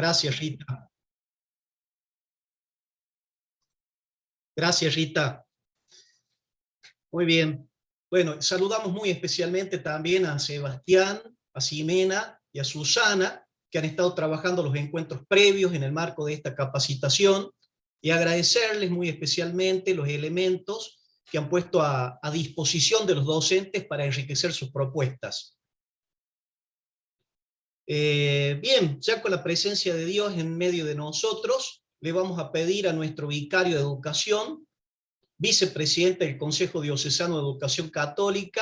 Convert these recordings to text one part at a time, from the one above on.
Gracias, Rita. Gracias, Rita. Muy bien. Bueno, saludamos muy especialmente también a Sebastián, a Ximena y a Susana, que han estado trabajando los encuentros previos en el marco de esta capacitación, y agradecerles muy especialmente los elementos que han puesto a disposición de los docentes para enriquecer sus propuestas. Bien, ya con la presencia de Dios en medio de nosotros, le vamos a pedir a nuestro vicario de Educación, vicepresidente del Consejo Diocesano de Educación Católica,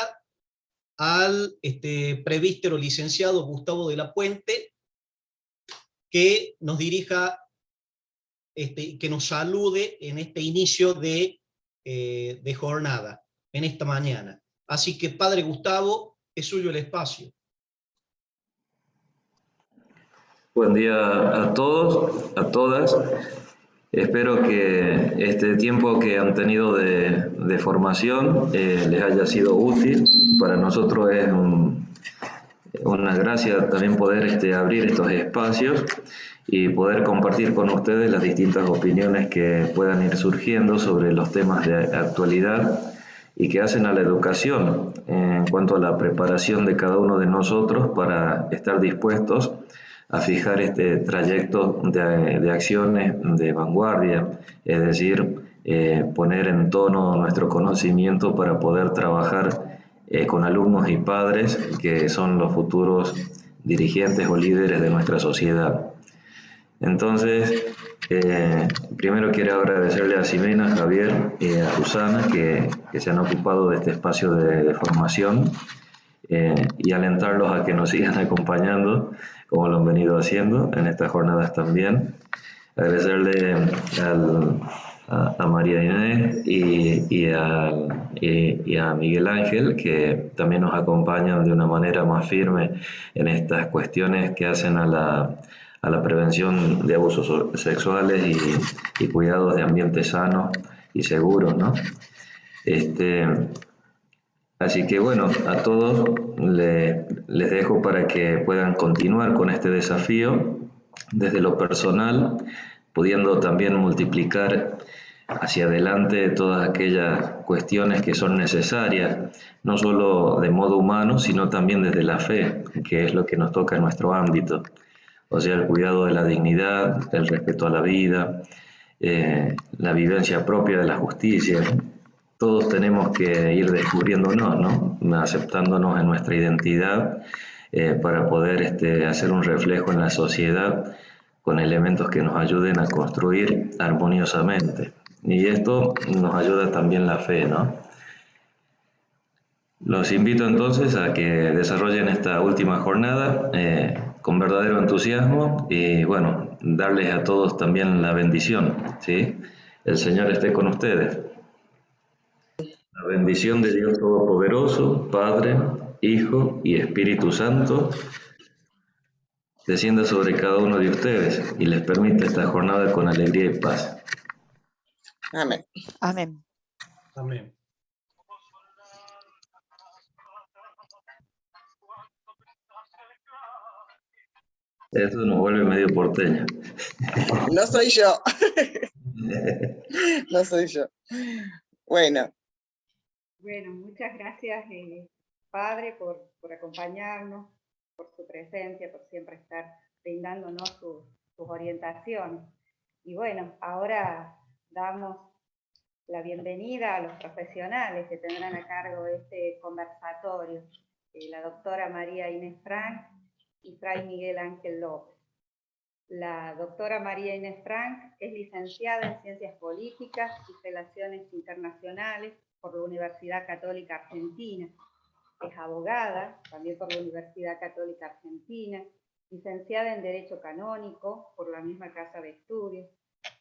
al presbítero licenciado Gustavo de la Puente, que nos dirija, que nos salude en este inicio de jornada, en esta mañana. Así que, Padre Gustavo, es suyo el espacio. Buen día a todos, a todas. Espero que este tiempo que han tenido de formación les haya sido útil. Para nosotros es una gracia también poder abrir estos espacios y poder compartir con ustedes las distintas opiniones que puedan ir surgiendo sobre los temas de actualidad y que hacen a la educación en cuanto a la preparación de cada uno de nosotros para estar dispuestos a fijar este trayecto de acciones de vanguardia, es decir, poner en tono nuestro conocimiento para poder trabajar con alumnos y padres que son los futuros dirigentes o líderes de nuestra sociedad. Entonces, primero quiero agradecerle a Ximena, a Javier y a Susana que se han ocupado de este espacio de formación y alentarlos a que nos sigan acompañando como lo han venido haciendo en estas jornadas también. Agradecerle a María Inés y a Miguel Ángel, que también nos acompañan de una manera más firme en estas cuestiones que hacen a la prevención de abusos sexuales y cuidados de ambientes sanos y seguros, ¿no? Así que bueno, a todos les dejo para que puedan continuar con este desafío desde lo personal, pudiendo también multiplicar hacia adelante todas aquellas cuestiones que son necesarias, no solo de modo humano, sino también desde la fe, que es lo que nos toca en nuestro ámbito. O sea, el cuidado de la dignidad, el respeto a la vida, la vivencia propia de la justicia. Todos tenemos que ir descubriéndonos, ¿no? Aceptándonos en nuestra identidad para poder hacer un reflejo en la sociedad con elementos que nos ayuden a construir armoniosamente. Y esto nos ayuda también la fe, ¿no? Los invito entonces a que desarrollen esta última jornada con verdadero entusiasmo y, bueno, darles a todos también la bendición, ¿sí? El Señor esté con ustedes. La bendición de Dios Todopoderoso, Padre, Hijo y Espíritu Santo, descienda sobre cada uno de ustedes y les permita esta jornada con alegría y paz. Amén. Amén. Amén. Esto nos vuelve medio porteño. No soy yo. No soy yo. Bueno. Bueno, muchas gracias, Padre, por acompañarnos, por su presencia, por siempre estar brindándonos sus orientaciones. Y bueno, ahora damos la bienvenida a los profesionales que tendrán a cargo este conversatorio, la doctora María Inés Frank y Fray Miguel Ángel López. La doctora María Inés Frank es licenciada en Ciencias Políticas y Relaciones Internacionales por la Universidad Católica Argentina. Es abogada, también por la Universidad Católica Argentina, licenciada en Derecho Canónico por la misma Casa de Estudios,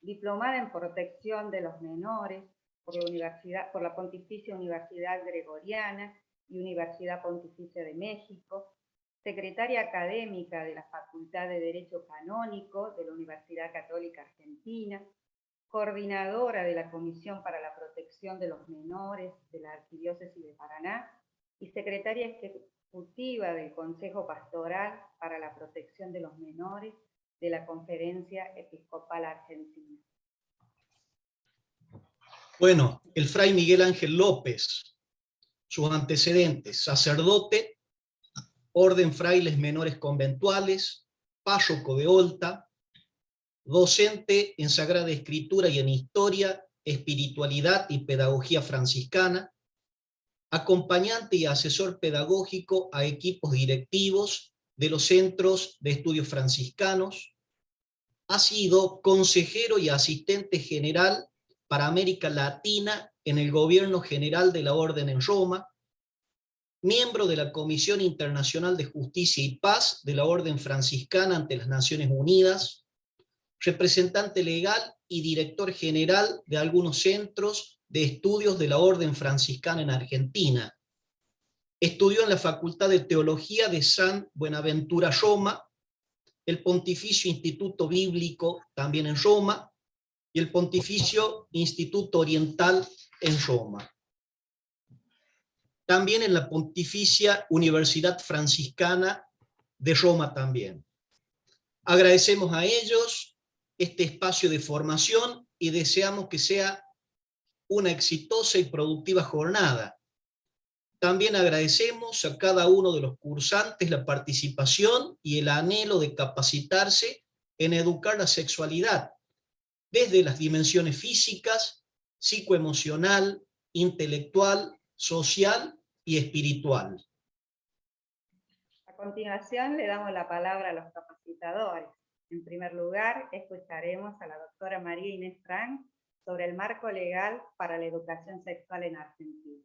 diplomada en Protección de los Menores por la Pontificia Universidad Gregoriana y Universidad Pontificia de México, secretaria académica de la Facultad de Derecho Canónico de la Universidad Católica Argentina, coordinadora de la Comisión para la Protección de los Menores de la Arquidiócesis de Paraná y secretaria ejecutiva del Consejo Pastoral para la Protección de los Menores de la Conferencia Episcopal Argentina. Bueno, el fray Miguel Ángel López, sus antecedentes: sacerdote, orden frailes menores conventuales, párroco de Olta, docente en Sagrada Escritura y en Historia, Espiritualidad y Pedagogía franciscana, acompañante y asesor pedagógico a equipos directivos de los centros de estudios franciscanos, ha sido consejero y asistente general para América Latina en el Gobierno General de la Orden en Roma, miembro de la Comisión Internacional de Justicia y Paz de la Orden Franciscana ante las Naciones Unidas, representante legal y director general de algunos centros de estudios de la Orden Franciscana en Argentina. Estudió en la Facultad de Teología de San Buenaventura, Roma, el Pontificio Instituto Bíblico, también en Roma, y el Pontificio Instituto Oriental en Roma. También en la Pontificia Universidad Franciscana de Roma también. Agradecemos a ellos este espacio de formación y deseamos que sea una exitosa y productiva jornada. También agradecemos a cada uno de los cursantes la participación y el anhelo de capacitarse en educar la sexualidad, desde las dimensiones físicas, psicoemocional, intelectual, social y espiritual. A continuación le damos la palabra a los capacitadores. En primer lugar, escucharemos a la doctora María Inés Frank sobre el marco legal para la educación sexual en Argentina.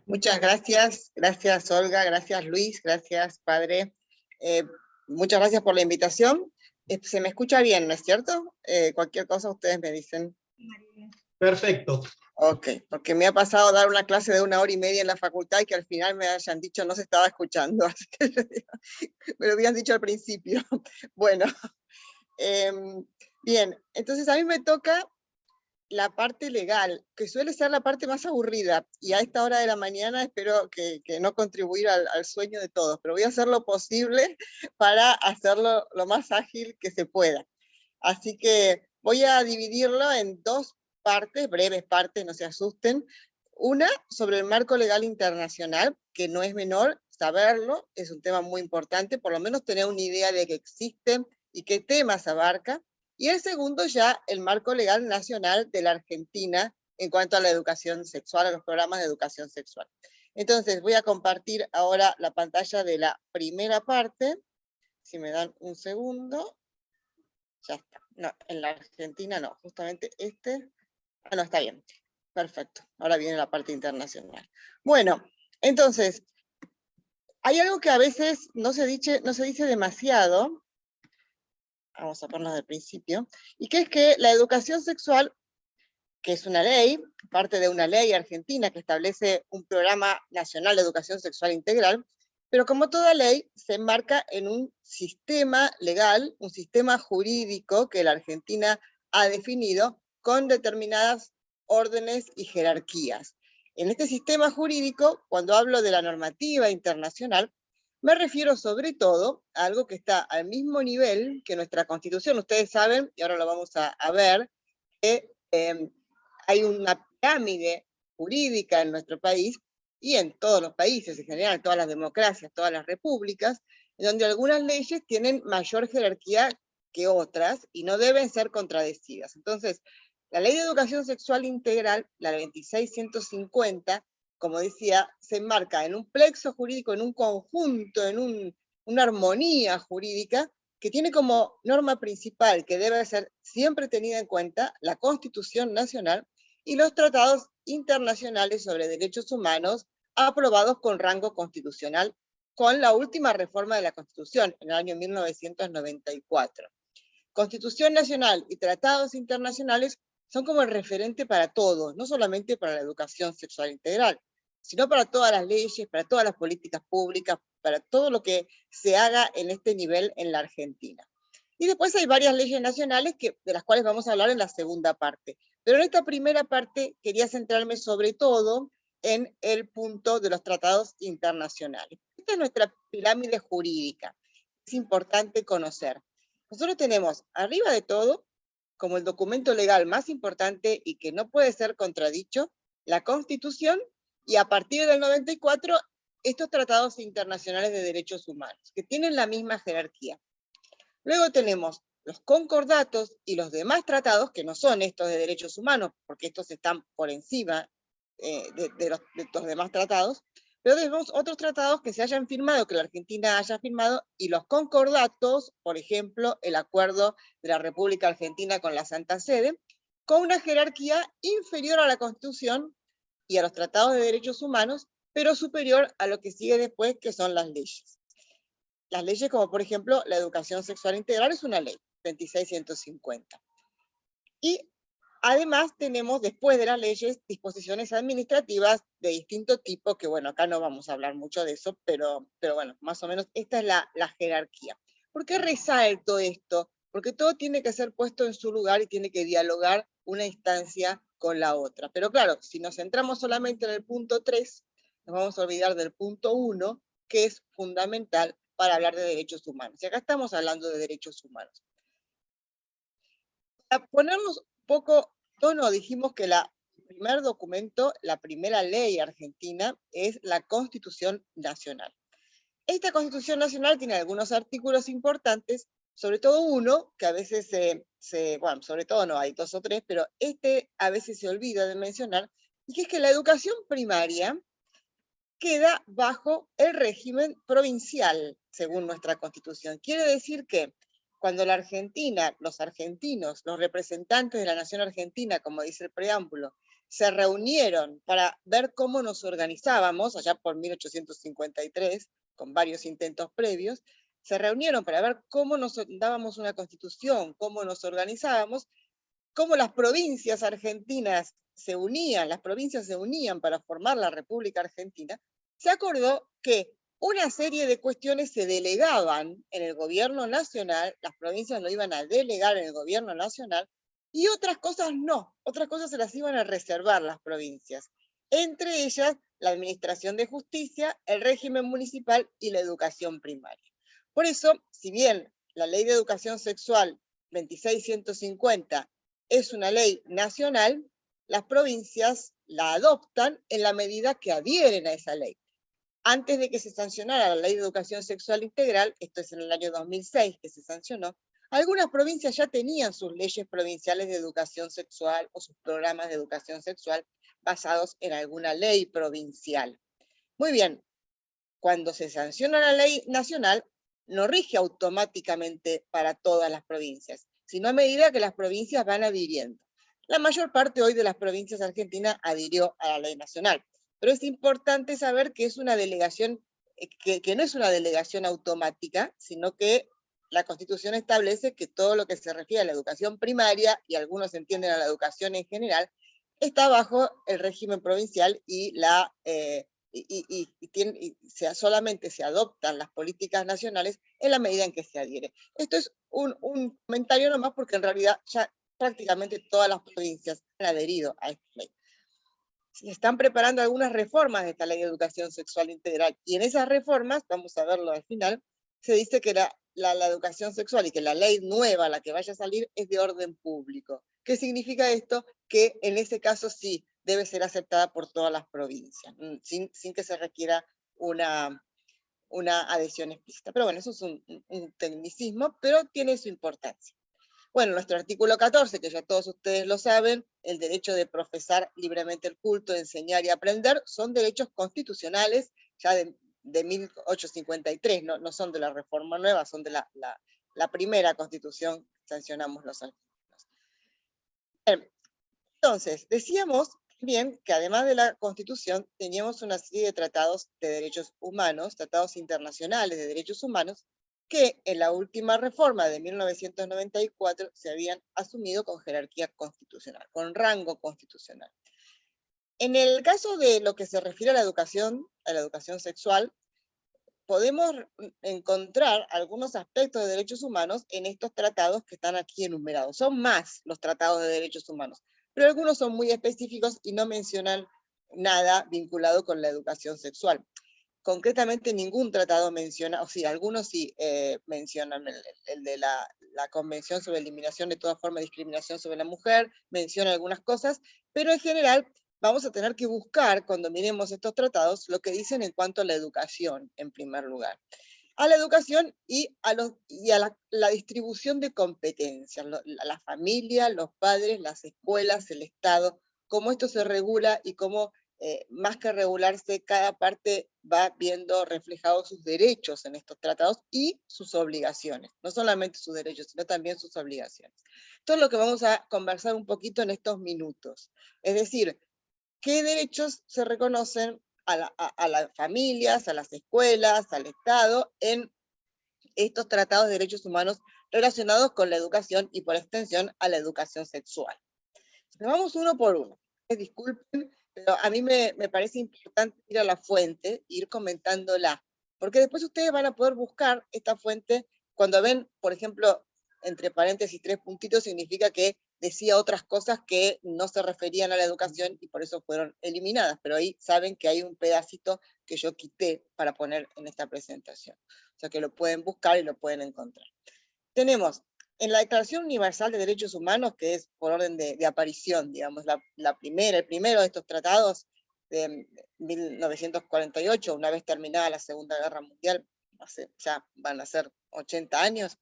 Muchas gracias, gracias Olga, gracias Luis, gracias padre. Muchas gracias por la invitación. Se me escucha bien, ¿no es cierto? Cualquier cosa ustedes me dicen. Perfecto. Ok, porque me ha pasado dar una clase de 1 hora y media en la facultad y que al final me hayan dicho no se estaba escuchando, así que me lo habían dicho al principio. Bueno, bien, entonces a mí me toca la parte legal, que suele ser la parte más aburrida, y a esta hora de la mañana espero que no contribuir al sueño de todos, pero voy a hacer lo posible para hacerlo lo más ágil que se pueda. Así que voy a dividirlo en 2 partes, breves partes, no se asusten. Una, sobre el marco legal internacional, que no es menor saberlo, es un tema muy importante, por lo menos tener una idea de que existe y qué temas abarca. Y el segundo ya, el marco legal nacional de la Argentina en cuanto a la educación sexual, a los programas de educación sexual. Entonces, voy a compartir ahora la pantalla de la primera parte. Si me dan un segundo. Ya está. No, en la Argentina no, justamente este. Ah, no, está bien. Perfecto. Ahora viene la parte internacional. Bueno, entonces, hay algo que a veces no se dice demasiado. Vamos a ponerlo del principio, y que es que la educación sexual, que es una ley, parte de una ley argentina que establece un programa nacional de educación sexual integral, pero como toda ley se enmarca en un sistema legal, un sistema jurídico que la Argentina ha definido con determinadas órdenes y jerarquías. En este sistema jurídico, cuando hablo de la normativa internacional, me refiero sobre todo a algo que está al mismo nivel que nuestra Constitución. Ustedes saben, y ahora lo vamos a ver, que hay una pirámide jurídica en nuestro país y en todos los países, en general, en todas las democracias, todas las repúblicas, en donde algunas leyes tienen mayor jerarquía que otras y no deben ser contradecidas. Entonces, la Ley de Educación Sexual Integral, la 26150, como decía, se enmarca en un plexo jurídico, en un conjunto, en una armonía jurídica que tiene como norma principal, que debe ser siempre tenida en cuenta, la Constitución Nacional y los tratados internacionales sobre derechos humanos aprobados con rango constitucional con la última reforma de la Constitución en el año 1994. Constitución Nacional y tratados internacionales son como el referente para todos, no solamente para la educación sexual integral, sino para todas las leyes, para todas las políticas públicas, para todo lo que se haga en este nivel en la Argentina. Y después hay varias leyes nacionales de las cuales vamos a hablar en la segunda parte. Pero en esta primera parte quería centrarme sobre todo en el punto de los tratados internacionales. Esta es nuestra pirámide jurídica. Es importante conocer. Nosotros tenemos, arriba de todo, como el documento legal más importante y que no puede ser contradicho, la Constitución, y a partir del 94, estos tratados internacionales de derechos humanos, que tienen la misma jerarquía. Luego tenemos los concordatos y los demás tratados, que no son estos de derechos humanos, porque estos están por encima de los demás tratados, pero tenemos otros tratados que se hayan firmado, que la Argentina haya firmado, y los concordatos, por ejemplo, el acuerdo de la República Argentina con la Santa Sede, con una jerarquía inferior a la Constitución y a los tratados de derechos humanos, pero superior a lo que sigue después, que son las leyes. Las leyes como, por ejemplo, la educación sexual integral es una ley, 26.150. Y además tenemos, después de las leyes, disposiciones administrativas de distinto tipo, que bueno, acá no vamos a hablar mucho de eso, pero bueno, más o menos esta es la jerarquía. ¿Por qué resalto esto? Porque todo tiene que ser puesto en su lugar y tiene que dialogar una instancia con la otra. Pero claro, si nos centramos solamente en el punto 3, nos vamos a olvidar del punto 1, que es fundamental para hablar de derechos humanos. Y acá estamos hablando de derechos humanos. Para ponernos un poco tono, dijimos que el primer documento, la primera ley argentina, es la Constitución Nacional. Esta Constitución Nacional tiene algunos artículos importantes, sobre todo uno, que a veces bueno, sobre todo no, hay 2 o 3, pero este a veces se olvida de mencionar, y que es que la educación primaria queda bajo el régimen provincial, según nuestra Constitución. Quiere decir que cuando la Argentina, los argentinos, los representantes de la nación argentina, como dice el preámbulo, se reunieron para ver cómo nos organizábamos, allá por 1853, con varios intentos previos, se reunieron para ver cómo nos dábamos una constitución, cómo nos organizábamos, cómo las provincias argentinas se unían, las provincias se unían para formar la República Argentina, se acordó que una serie de cuestiones se delegaban en el gobierno nacional, las provincias lo iban a delegar en el gobierno nacional, y otras cosas no, otras cosas se las iban a reservar las provincias. Entre ellas, la administración de justicia, el régimen municipal y la educación primaria. Por eso, si bien la Ley de Educación Sexual 26.150 es una ley nacional, las provincias la adoptan en la medida que adhieren a esa ley. Antes de que se sancionara la Ley de Educación Sexual Integral, esto es en el año 2006 que se sancionó, algunas provincias ya tenían sus leyes provinciales de educación sexual o sus programas de educación sexual basados en alguna ley provincial. Muy bien, cuando se sanciona la ley nacional, no rige automáticamente para todas las provincias, sino a medida que las provincias van adhiriendo. La mayor parte hoy de las provincias argentinas adhirió a la ley nacional, pero es importante saber que es una delegación, que no es una delegación automática, sino que la Constitución establece que todo lo que se refiere a la educación primaria, y algunos entienden a la educación en general, está bajo el régimen provincial y solamente se adoptan las políticas nacionales en la medida en que se adhiere. Esto es un comentario nomás porque en realidad ya prácticamente todas las provincias han adherido a esta ley. Se están preparando algunas reformas de esta ley de educación sexual integral, y en esas reformas, vamos a verlo al final, se dice que la educación sexual y que la ley nueva, la que vaya a salir, es de orden público. ¿Qué significa esto? Que en ese caso sí debe ser aceptada por todas las provincias, sin que se requiera una adhesión explícita. Pero bueno, eso es un tecnicismo, pero tiene su importancia. Bueno, nuestro artículo 14, que ya todos ustedes lo saben, el derecho de profesar libremente el culto, de enseñar y aprender, son derechos constitucionales ya de 1853, no son de la reforma nueva, son de la primera constitución que sancionamos los argentinos. Bien, entonces, decíamos bien que además de la Constitución teníamos una serie de tratados de derechos humanos, tratados internacionales de derechos humanos, que en la última reforma de 1994 se habían asumido con jerarquía constitucional, con rango constitucional. En el caso de lo que se refiere a la educación sexual, podemos encontrar algunos aspectos de derechos humanos en estos tratados que están aquí enumerados. Son más los tratados de derechos humanos, pero algunos son muy específicos y no mencionan nada vinculado con la educación sexual. Concretamente ningún tratado menciona, o sí, algunos sí mencionan el de la Convención sobre Eliminación de toda forma de discriminación sobre la mujer, menciona algunas cosas, pero en general vamos a tener que buscar, cuando miremos estos tratados, lo que dicen en cuanto a la educación, en primer lugar. A la educación y a la distribución de competencias, la familia, los padres, las escuelas, el Estado, cómo esto se regula y cómo, más que regularse, cada parte va viendo reflejados sus derechos en estos tratados y sus obligaciones. No solamente sus derechos, sino también sus obligaciones. Esto es lo que vamos a conversar un poquito en estos minutos. Es decir, ¿qué derechos se reconocen a las familias, a las escuelas, al Estado, en estos tratados de derechos humanos relacionados con la educación y por extensión a la educación sexual? Vamos uno por uno. Disculpen, pero a mí me parece importante ir a la fuente, ir comentándola, porque después ustedes van a poder buscar esta fuente cuando ven, por ejemplo, entre paréntesis 3 puntitos, significa que decía otras cosas que no se referían a la educación y por eso fueron eliminadas, pero ahí saben que hay un pedacito que yo quité para poner en esta presentación. O sea que lo pueden buscar y lo pueden encontrar. Tenemos en la Declaración Universal de Derechos Humanos, que es por orden de aparición, digamos, el primero de estos tratados de 1948, una vez terminada la Segunda Guerra Mundial, ya van a ser 80 años.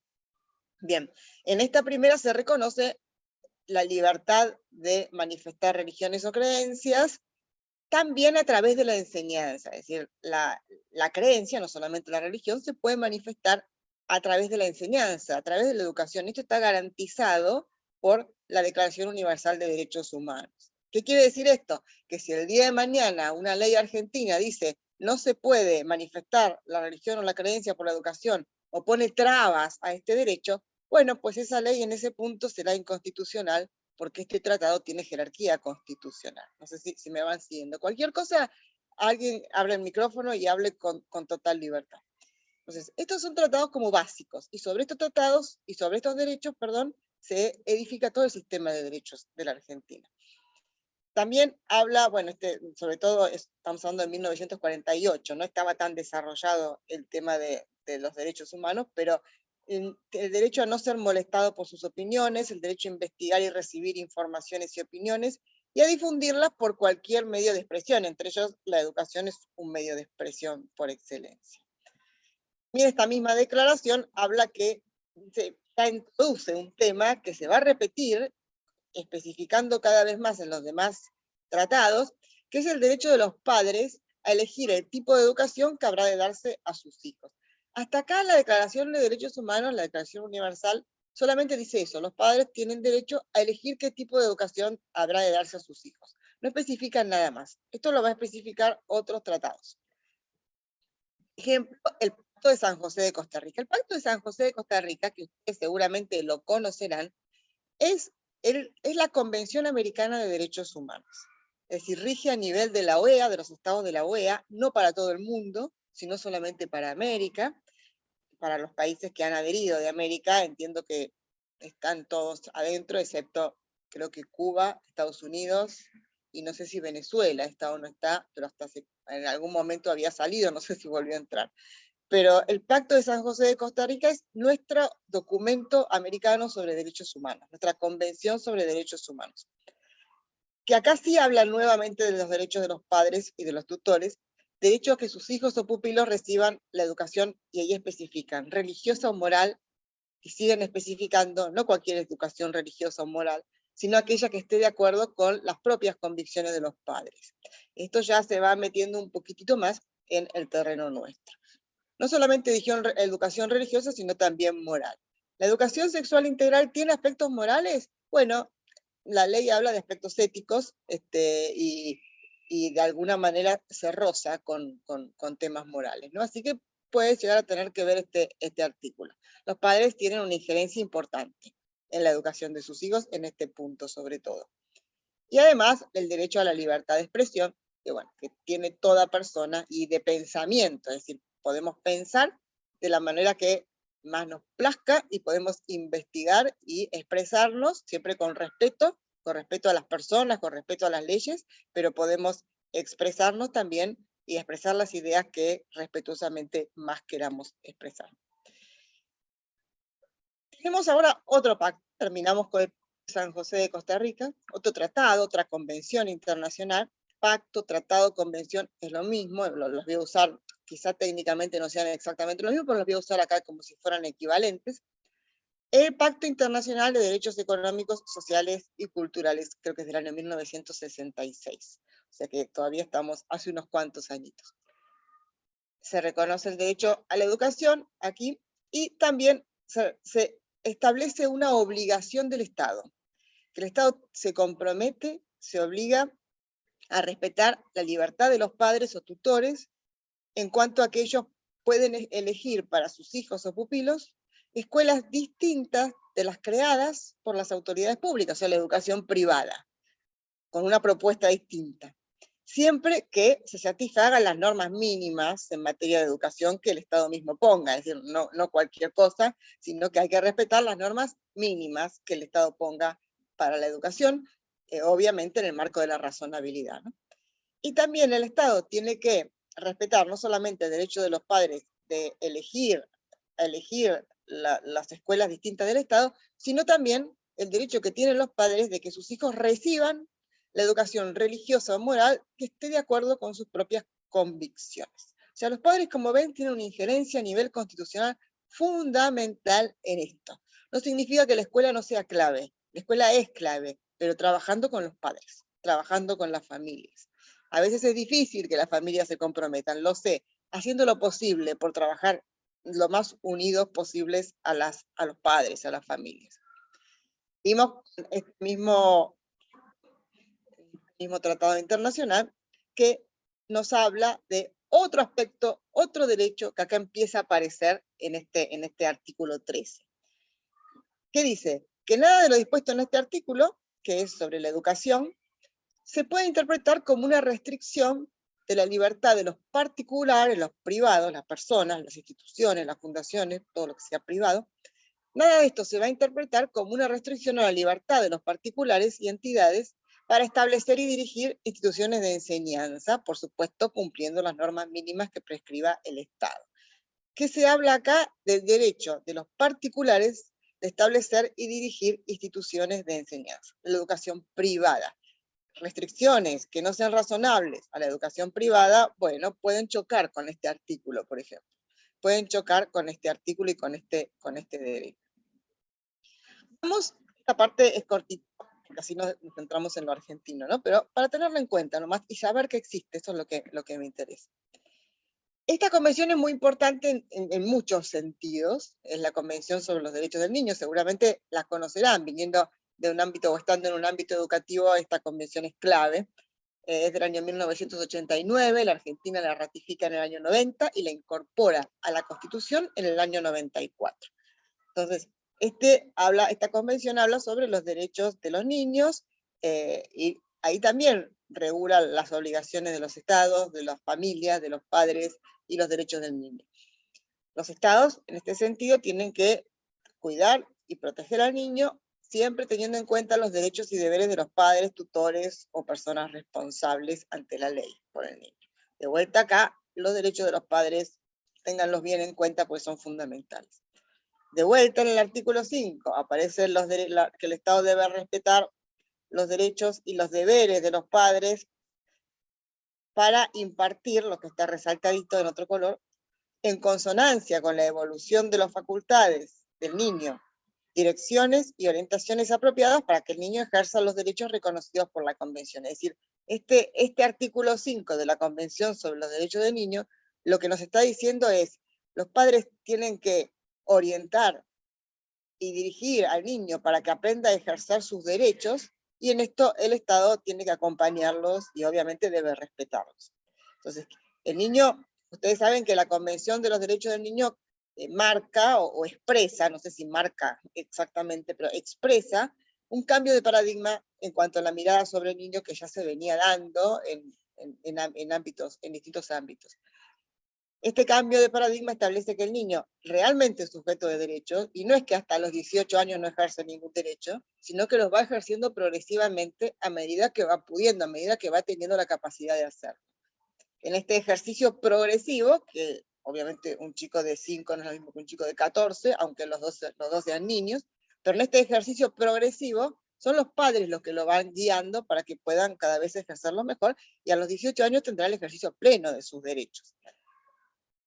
Bien, en esta primera se reconoce la libertad de manifestar religiones o creencias, también a través de la enseñanza, es decir, la creencia, no solamente la religión, se puede manifestar a través de la enseñanza, a través de la educación. Esto está garantizado por la Declaración Universal de Derechos Humanos. ¿Qué quiere decir esto? Que si el día de mañana una ley argentina dice no se puede manifestar la religión o la creencia por la educación, o pone trabas a este derecho, bueno, pues esa ley en ese punto será inconstitucional, porque este tratado tiene jerarquía constitucional. No sé si me van siguiendo. Cualquier cosa, alguien abre el micrófono y hable con total libertad. Entonces, estos son tratados como básicos, y sobre estos tratados, y sobre estos derechos, perdón, se edifica todo el sistema de derechos de la Argentina. También habla, bueno, sobre todo estamos hablando de 1948, no estaba tan desarrollado el tema de los derechos humanos, pero el derecho a no ser molestado por sus opiniones, el derecho a investigar y recibir informaciones y opiniones, y a difundirlas por cualquier medio de expresión, entre ellos la educación es un medio de expresión por excelencia. Y esta misma declaración habla que ya introduce un tema que se va a repetir, especificando cada vez más en los demás tratados, que es el derecho de los padres a elegir el tipo de educación que habrá de darse a sus hijos. Hasta acá la Declaración de Derechos Humanos, la Declaración Universal, solamente dice eso: los padres tienen derecho a elegir qué tipo de educación habrá de darse a sus hijos. No especifican nada más. Esto lo va a especificar otros tratados. Ejemplo, el Pacto de San José de Costa Rica. El Pacto de San José de Costa Rica, que ustedes seguramente lo conocerán, es la Convención Americana de Derechos Humanos. Es decir, rige a nivel de la OEA, de los estados de la OEA, no para todo el mundo, sino solamente para América, para los países que han adherido de América. Entiendo que están todos adentro, excepto creo que Cuba, Estados Unidos, y no sé si Venezuela está o no está, pero hasta en algún momento había salido, no sé si volvió a entrar. Pero el Pacto de San José de Costa Rica es nuestro documento americano sobre derechos humanos, nuestra Convención sobre Derechos Humanos, que acá sí habla nuevamente de los derechos de los padres y de los tutores, derecho a que sus hijos o pupilos reciban la educación, y ahí especifican, religiosa o moral, y siguen especificando, no cualquier educación religiosa o moral, sino aquella que esté de acuerdo con las propias convicciones de los padres. Esto ya se va metiendo un poquitito más en el terreno nuestro. No solamente dijeron educación religiosa, sino también moral. ¿La educación sexual integral tiene aspectos morales? Bueno, la ley habla de aspectos éticos y de alguna manera se roza con temas morales, ¿no? Así que puede llegar a tener que ver este artículo. Los padres tienen una injerencia importante en la educación de sus hijos, en este punto sobre todo. Y además, el derecho a la libertad de expresión, que tiene toda persona, y de pensamiento, es decir, podemos pensar de la manera que más nos plazca y podemos investigar y expresarnos siempre con respeto a las personas, con respeto a las leyes, pero podemos expresarnos también y expresar las ideas que respetuosamente más queramos expresar. Tenemos ahora otro pacto, terminamos con el San José de Costa Rica, otro tratado, otra convención internacional. Pacto, tratado, convención es lo mismo, los voy a usar, quizá técnicamente no sean exactamente lo mismo, pero los voy a usar acá como si fueran equivalentes. El Pacto Internacional de Derechos Económicos, Sociales y Culturales, creo que es del año 1966, o sea que todavía estamos hace unos cuantos añitos. Se reconoce el derecho a la educación aquí, y también se establece una obligación del Estado, que el Estado se compromete, se obliga a respetar la libertad de los padres o tutores en cuanto a que ellos pueden elegir para sus hijos o pupilos escuelas distintas de las creadas por las autoridades públicas, o sea, la educación privada, con una propuesta distinta, siempre que se satisfagan las normas mínimas en materia de educación que el Estado mismo ponga, es decir, no cualquier cosa, sino que hay que respetar las normas mínimas que el Estado ponga para la educación, obviamente en el marco de la razonabilidad, ¿no? Y también el Estado tiene que respetar no solamente el derecho de los padres de elegir las escuelas distintas del Estado, sino también el derecho que tienen los padres de que sus hijos reciban la educación religiosa o moral que esté de acuerdo con sus propias convicciones. O sea, los padres, como ven, tienen una injerencia a nivel constitucional fundamental en esto. No significa que la escuela no sea clave, la escuela es clave, pero trabajando con los padres, trabajando con las familias. A veces es difícil que las familias se comprometan, lo sé, haciendo lo posible por trabajar lo más unidos posibles a los padres, a las familias. Vimos este mismo tratado internacional que nos habla de otro aspecto, otro derecho que acá empieza a aparecer en este artículo 13. ¿Qué dice? Que nada de lo dispuesto en este artículo, que es sobre la educación, se puede interpretar como una restricción de la libertad de los particulares, los privados, las personas, las instituciones, las fundaciones, todo lo que sea privado. Nada de esto se va a interpretar como una restricción a la libertad de los particulares y entidades para establecer y dirigir instituciones de enseñanza, por supuesto cumpliendo las normas mínimas que prescriba el Estado. ¿Qué se habla acá? Del derecho de los particulares de establecer y dirigir instituciones de enseñanza, la educación privada. Restricciones que no sean razonables a la educación privada, bueno, pueden chocar con este artículo, por ejemplo. Pueden chocar con este artículo y con este derecho. Vamos, esta parte es cortita, así nos centramos en lo argentino, ¿no? Pero para tenerlo en cuenta nomás y saber que existe, eso es lo que me interesa. Esta convención es muy importante en muchos sentidos, es la Convención sobre los Derechos del Niño, seguramente la conocerán, viniendo de un ámbito o estando en un ámbito educativo, esta convención es clave. Es del año 1989, la Argentina la ratifica en el año 90 y la incorpora a la Constitución en el año 94. Entonces, esta convención habla sobre los derechos de los niños, y ahí también regula las obligaciones de los estados, de las familias, de los padres y los derechos del niño. Los estados, en este sentido, tienen que cuidar y proteger al niño, siempre teniendo en cuenta los derechos y deberes de los padres, tutores o personas responsables ante la ley por el niño. De vuelta acá, los derechos de los padres, ténganlos bien en cuenta, pues son fundamentales. De vuelta en el artículo 5, aparece que el Estado debe respetar los derechos y los deberes de los padres para impartir, lo que está resaltadito en otro color, en consonancia con la evolución de las facultades del niño, direcciones y orientaciones apropiadas para que el niño ejerza los derechos reconocidos por la Convención. Es decir, este artículo 5 de la Convención sobre los Derechos del Niño, lo que nos está diciendo es, los padres tienen que orientar y dirigir al niño para que aprenda a ejercer sus derechos, y en esto el Estado tiene que acompañarlos y obviamente debe respetarlos. Entonces, el niño, ustedes saben que la Convención de los Derechos del Niño marca o expresa, no sé si marca exactamente, pero expresa un cambio de paradigma en cuanto a la mirada sobre el niño que ya se venía dando en distintos ámbitos. Este cambio de paradigma establece que el niño realmente es sujeto de derechos, y no es que hasta los 18 años no ejerce ningún derecho, sino que los va ejerciendo progresivamente a medida que va pudiendo, a medida que va teniendo la capacidad de hacerlo. En este ejercicio progresivo, que obviamente un chico de 5 no es lo mismo que un chico de 14, aunque los dos sean niños, pero en este ejercicio progresivo son los padres los que lo van guiando para que puedan cada vez ejercerlo mejor, y a los 18 años tendrá el ejercicio pleno de sus derechos.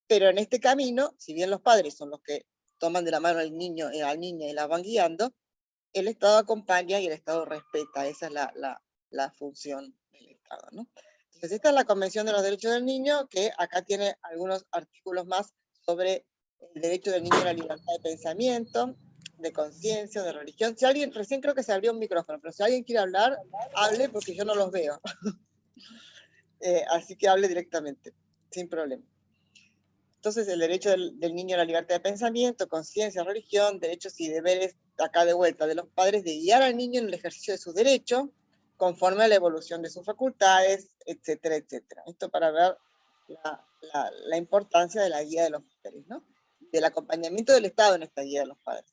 Pero en este camino, si bien los padres son los que toman de la mano al niño y la van guiando, el Estado acompaña y el Estado respeta. Esa es la función del Estado, ¿no? Entonces, esta es la Convención de los Derechos del Niño, que acá tiene algunos artículos más sobre el derecho del niño a la libertad de pensamiento, de conciencia, de religión. Si alguien, recién creo que se abrió un micrófono, pero si alguien quiere hablar, hable porque yo no los veo. Así que hable directamente, sin problema. Entonces, el derecho del niño a la libertad de pensamiento, conciencia, religión, derechos y deberes, acá de vuelta, de los padres, de guiar al niño en el ejercicio de sus derechos, conforme a la evolución de sus facultades, etcétera, etcétera. Esto para ver la importancia de la guía de los padres, ¿no? Del acompañamiento del Estado en esta guía de los padres.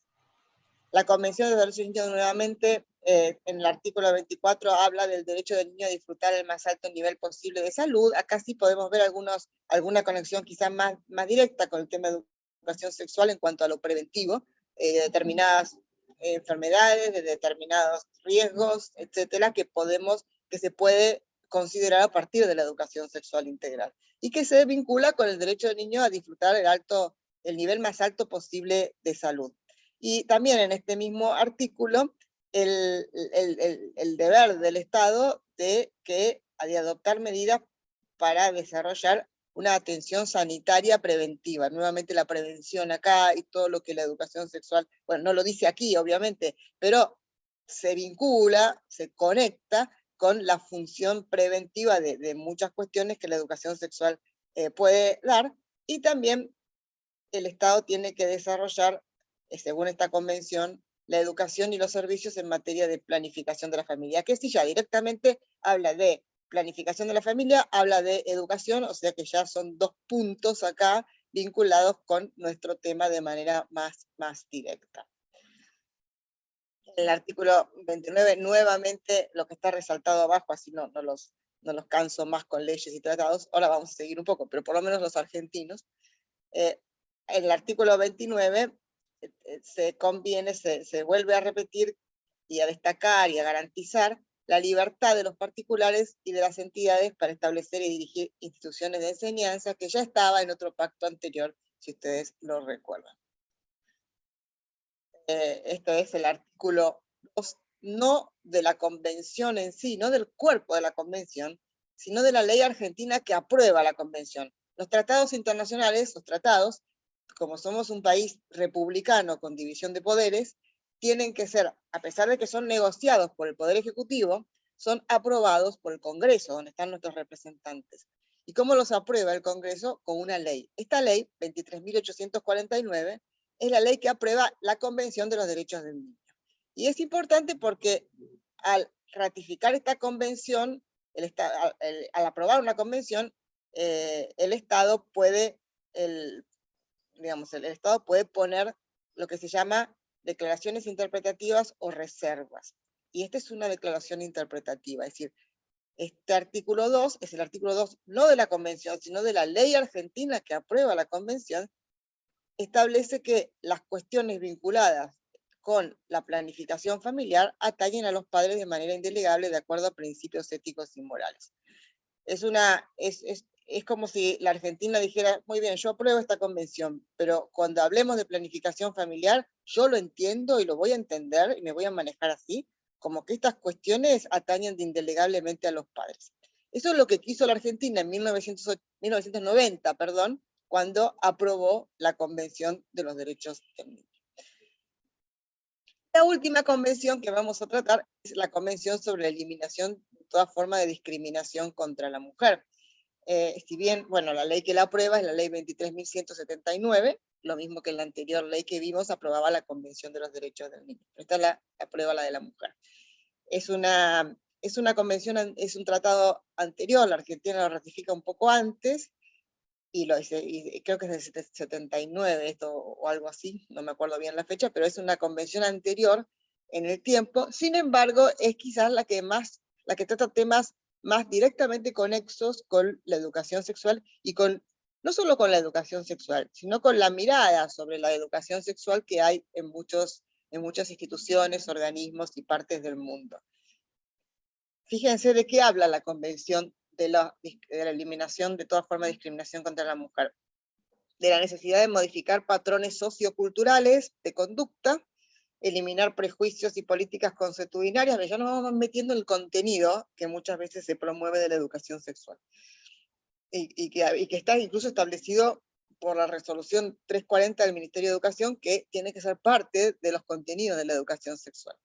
La Convención de Derechos del Niño, nuevamente, en el artículo 24, habla del derecho del niño a disfrutar el más alto nivel posible de salud. Acá sí podemos ver alguna conexión quizás más directa con el tema de educación sexual en cuanto a lo preventivo, de determinadas enfermedades, de determinados riesgos, etcétera, que se puede considerar a partir de la educación sexual integral, y que se vincula con el derecho del niño a disfrutar el nivel más alto posible de salud. Y también en este mismo artículo, el deber del Estado de adoptar medidas para desarrollar una atención sanitaria preventiva. Nuevamente la prevención acá y todo lo que la educación sexual, bueno, no lo dice aquí obviamente, pero se vincula, se conecta con la función preventiva de muchas cuestiones que la educación sexual puede dar, y también el Estado tiene que desarrollar, según esta convención, la educación y los servicios en materia de planificación de la familia, que si ya directamente habla de planificación de la familia, habla de educación, o sea que ya son 2 puntos acá vinculados con nuestro tema de manera más directa. En el artículo 29, nuevamente lo que está resaltado abajo, así no los canso más con leyes y tratados, ahora vamos a seguir un poco, pero por lo menos los argentinos. En el artículo 29 se vuelve a repetir y a destacar y a garantizar la libertad de los particulares y de las entidades para establecer y dirigir instituciones de enseñanza, que ya estaba en otro pacto anterior, si ustedes lo recuerdan. Esto es el artículo 2, no de la convención en sí, no del cuerpo de la convención, sino de la ley argentina que aprueba la convención. Los tratados internacionales, como somos un país republicano con división de poderes, tienen que ser, a pesar de que son negociados por el Poder Ejecutivo, son aprobados por el Congreso, donde están nuestros representantes. ¿Y cómo los aprueba el Congreso? Con una ley. Esta ley, 23.849, es la ley que aprueba la Convención de los Derechos del Niño. Y es importante porque al ratificar esta convención, al aprobar una convención, el Estado puede el Estado puede poner lo que se llama declaraciones interpretativas o reservas. Y esta es una declaración interpretativa, es decir, este artículo 2 es el artículo 2 no de la convención, sino de la ley argentina que aprueba la convención, establece que las cuestiones vinculadas con la planificación familiar atañen a los padres de manera indelegable de acuerdo a principios éticos y morales. Es como si la Argentina dijera, muy bien, yo apruebo esta convención, pero cuando hablemos de planificación familiar, yo lo entiendo y lo voy a entender y me voy a manejar así, como que estas cuestiones atañen de indelegablemente a los padres. Eso es lo que quiso la Argentina en 1990, cuando aprobó la Convención de los Derechos del Niño. La última convención que vamos a tratar es la Convención sobre la Eliminación de toda forma de discriminación contra la mujer. Si bien, bueno, la ley que la aprueba es la ley 23.179, lo mismo que la anterior ley que vimos aprobaba la Convención de los Derechos del Niño. Esta la aprueba la de la mujer. Es una convención, es un tratado anterior, la Argentina lo ratifica un poco antes, y creo que es del 79 esto o algo así, no me acuerdo bien la fecha, pero es una convención anterior en el tiempo. Sin embargo, es quizás la que trata temas más directamente conexos con la educación sexual y con no solo con la educación sexual, sino con la mirada sobre la educación sexual que hay en muchas instituciones, organismos y partes del mundo. Fíjense de qué habla la Convención de la eliminación de toda forma de discriminación contra la mujer. De la necesidad de modificar patrones socioculturales de conducta, eliminar prejuicios y políticas consuetudinarias, ya nos vamos metiendo en el contenido que muchas veces se promueve de la educación sexual. Y que está incluso establecido por la resolución 340 del Ministerio de Educación, que tiene que ser parte de los contenidos de la educación sexual.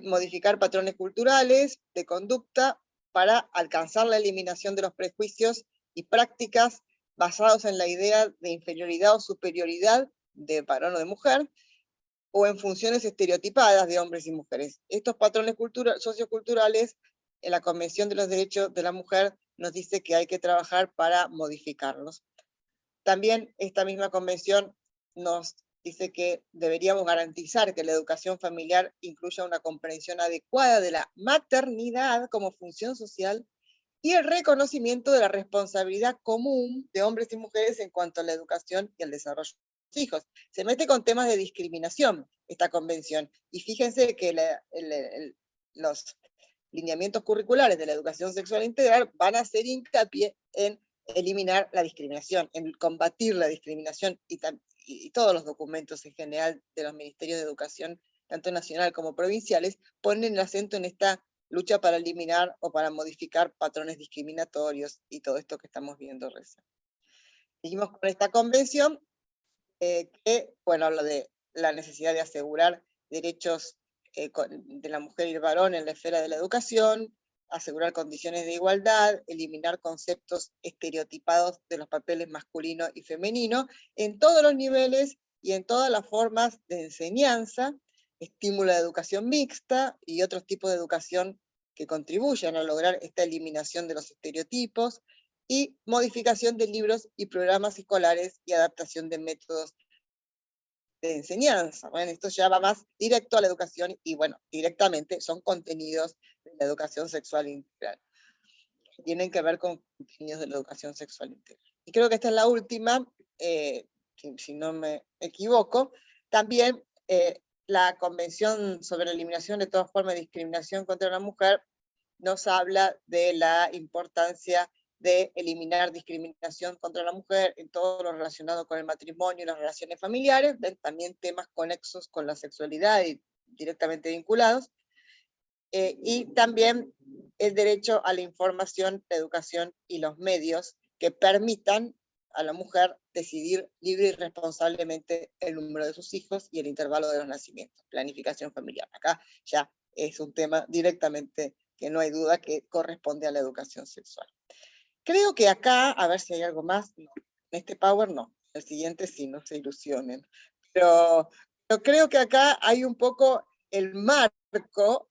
Modificar patrones culturales de conducta para alcanzar la eliminación de los prejuicios y prácticas basados en la idea de inferioridad o superioridad de varón o de mujer, o en funciones estereotipadas de hombres y mujeres. Estos patrones socioculturales, en la Convención de los Derechos de la Mujer nos dice que hay que trabajar para modificarlos. También esta misma convención nos dice que deberíamos garantizar que la educación familiar incluya una comprensión adecuada de la maternidad como función social y el reconocimiento de la responsabilidad común de hombres y mujeres en cuanto a la educación y el desarrollo de los hijos. Se mete con temas de discriminación esta convención, y fíjense que los lineamientos curriculares de la educación sexual integral van a hacer hincapié en eliminar la discriminación, en combatir la discriminación, y todos los documentos en general de los ministerios de educación, tanto nacional como provinciales, ponen el acento en esta lucha para eliminar o para modificar patrones discriminatorios y todo esto que estamos viendo recién. Seguimos con esta convención que, bueno, habla de la necesidad de asegurar derechos de la mujer y el varón en la esfera de la educación, asegurar condiciones de igualdad, eliminar conceptos estereotipados de los papeles masculino y femenino en todos los niveles y en todas las formas de enseñanza, estímulo de educación mixta y otros tipos de educación que contribuyan a lograr esta eliminación de los estereotipos, y modificación de libros y programas escolares y adaptación de métodos de enseñanza. Bueno, esto ya va más directo a la educación y, bueno, directamente son contenidos de la educación sexual integral. Tienen que ver con contenidos de la educación sexual integral. Y creo que esta es la última, si no me equivoco. También la Convención sobre la Eliminación de toda forma de discriminación contra la mujer nos habla de la importancia de eliminar discriminación contra la mujer en todo lo relacionado con el matrimonio y las relaciones familiares, también temas conexos con la sexualidad y directamente vinculados, y también el derecho a la información, la educación y los medios que permitan a la mujer decidir libre y responsablemente el número de sus hijos y el intervalo de los nacimientos, planificación familiar. Acá ya es un tema directamente que no hay duda que corresponde a la educación sexual. Creo que acá, a ver si hay algo más, no, en este Power no, el siguiente sí, no se ilusionen, pero creo que acá hay un poco el marco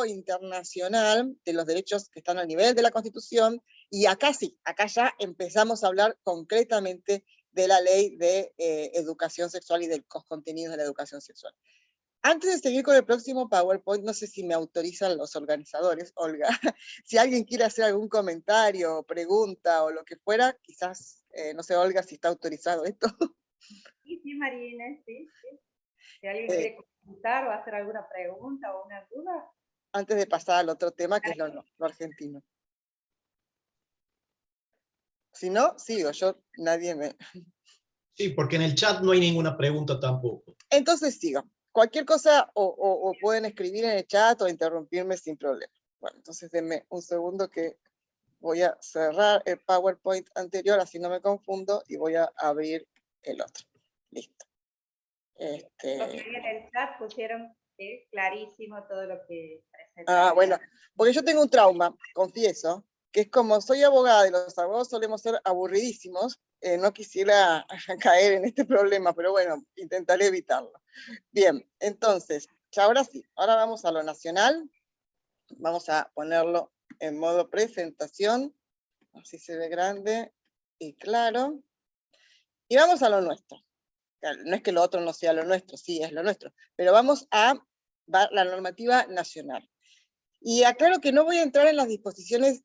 internacional de los derechos que están a nivel de la Constitución, y acá sí, acá ya empezamos a hablar concretamente de la ley de educación sexual y de los contenidos de la educación sexual. Antes de seguir con el próximo PowerPoint, no sé si me autorizan los organizadores, Olga, si alguien quiere hacer algún comentario, pregunta o lo que fuera, quizás, no sé, Olga, si está autorizado esto. Sí, sí, Marina, sí. Si alguien quiere comentar o hacer alguna pregunta o una duda. Antes de pasar al otro tema, que es lo argentino. Si no, sigo, nadie me... Sí, porque en el chat no hay ninguna pregunta tampoco. Entonces sigo. Cualquier cosa o pueden escribir en el chat o interrumpirme sin problema. Bueno, entonces denme un segundo que voy a cerrar el PowerPoint anterior, así no me confundo, y voy a abrir el otro. Listo. En el chat pusieron clarísimo todo lo que presentaron. Bueno, porque yo tengo un trauma, confieso, que es como soy abogada y los abogados solemos ser aburridísimos, no quisiera caer en este problema, pero bueno, intentaré evitarlo. Bien, entonces, ya ahora sí, ahora vamos a lo nacional, vamos a ponerlo en modo presentación, así se ve grande y claro, y vamos a lo nuestro. No es que lo otro no sea lo nuestro, sí es lo nuestro, pero vamos a la normativa nacional. Y aclaro que no voy a entrar en las disposiciones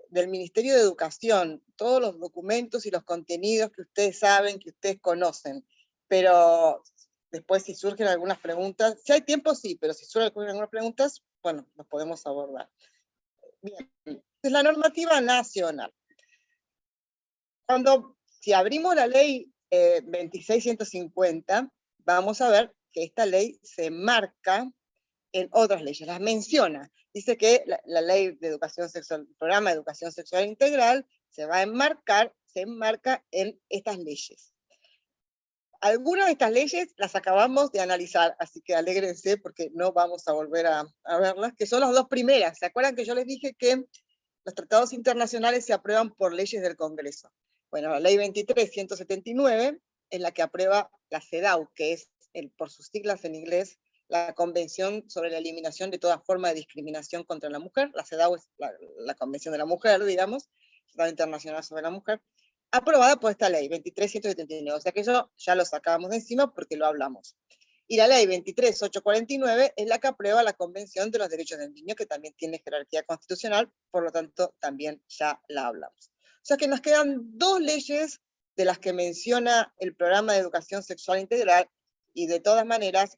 del Ministerio de Educación, todos los documentos y los contenidos que ustedes saben, que ustedes conocen, pero después si surgen algunas preguntas, si hay tiempo sí, pero si surgen algunas preguntas, bueno, los podemos abordar. Bien, es la normativa nacional. Si abrimos la ley 26.150, vamos a ver que esta ley se enmarca en otras leyes, las menciona. Dice que la ley de educación sexual, el programa de educación sexual integral, se enmarca en estas leyes. Algunas de estas leyes las acabamos de analizar, así que alégrense porque no vamos a volver a verlas, que son las dos primeras. ¿Se acuerdan que yo les dije que los tratados internacionales se aprueban por leyes del Congreso? Bueno, la ley 23.179 es la que aprueba la CEDAW, que es, por sus siglas en inglés, la Convención sobre la Eliminación de toda forma de discriminación contra la mujer. La CEDAW es la Convención de la Mujer, digamos, Tratado Internacional sobre la Mujer, aprobada por esta ley, 23.179. O sea que eso ya lo sacábamos de encima porque lo hablamos. Y la ley 23.849 es la que aprueba la Convención de los Derechos del Niño, que también tiene jerarquía constitucional, por lo tanto también ya la hablamos. O sea que nos quedan dos leyes de las que menciona el programa de educación sexual integral, y de todas maneras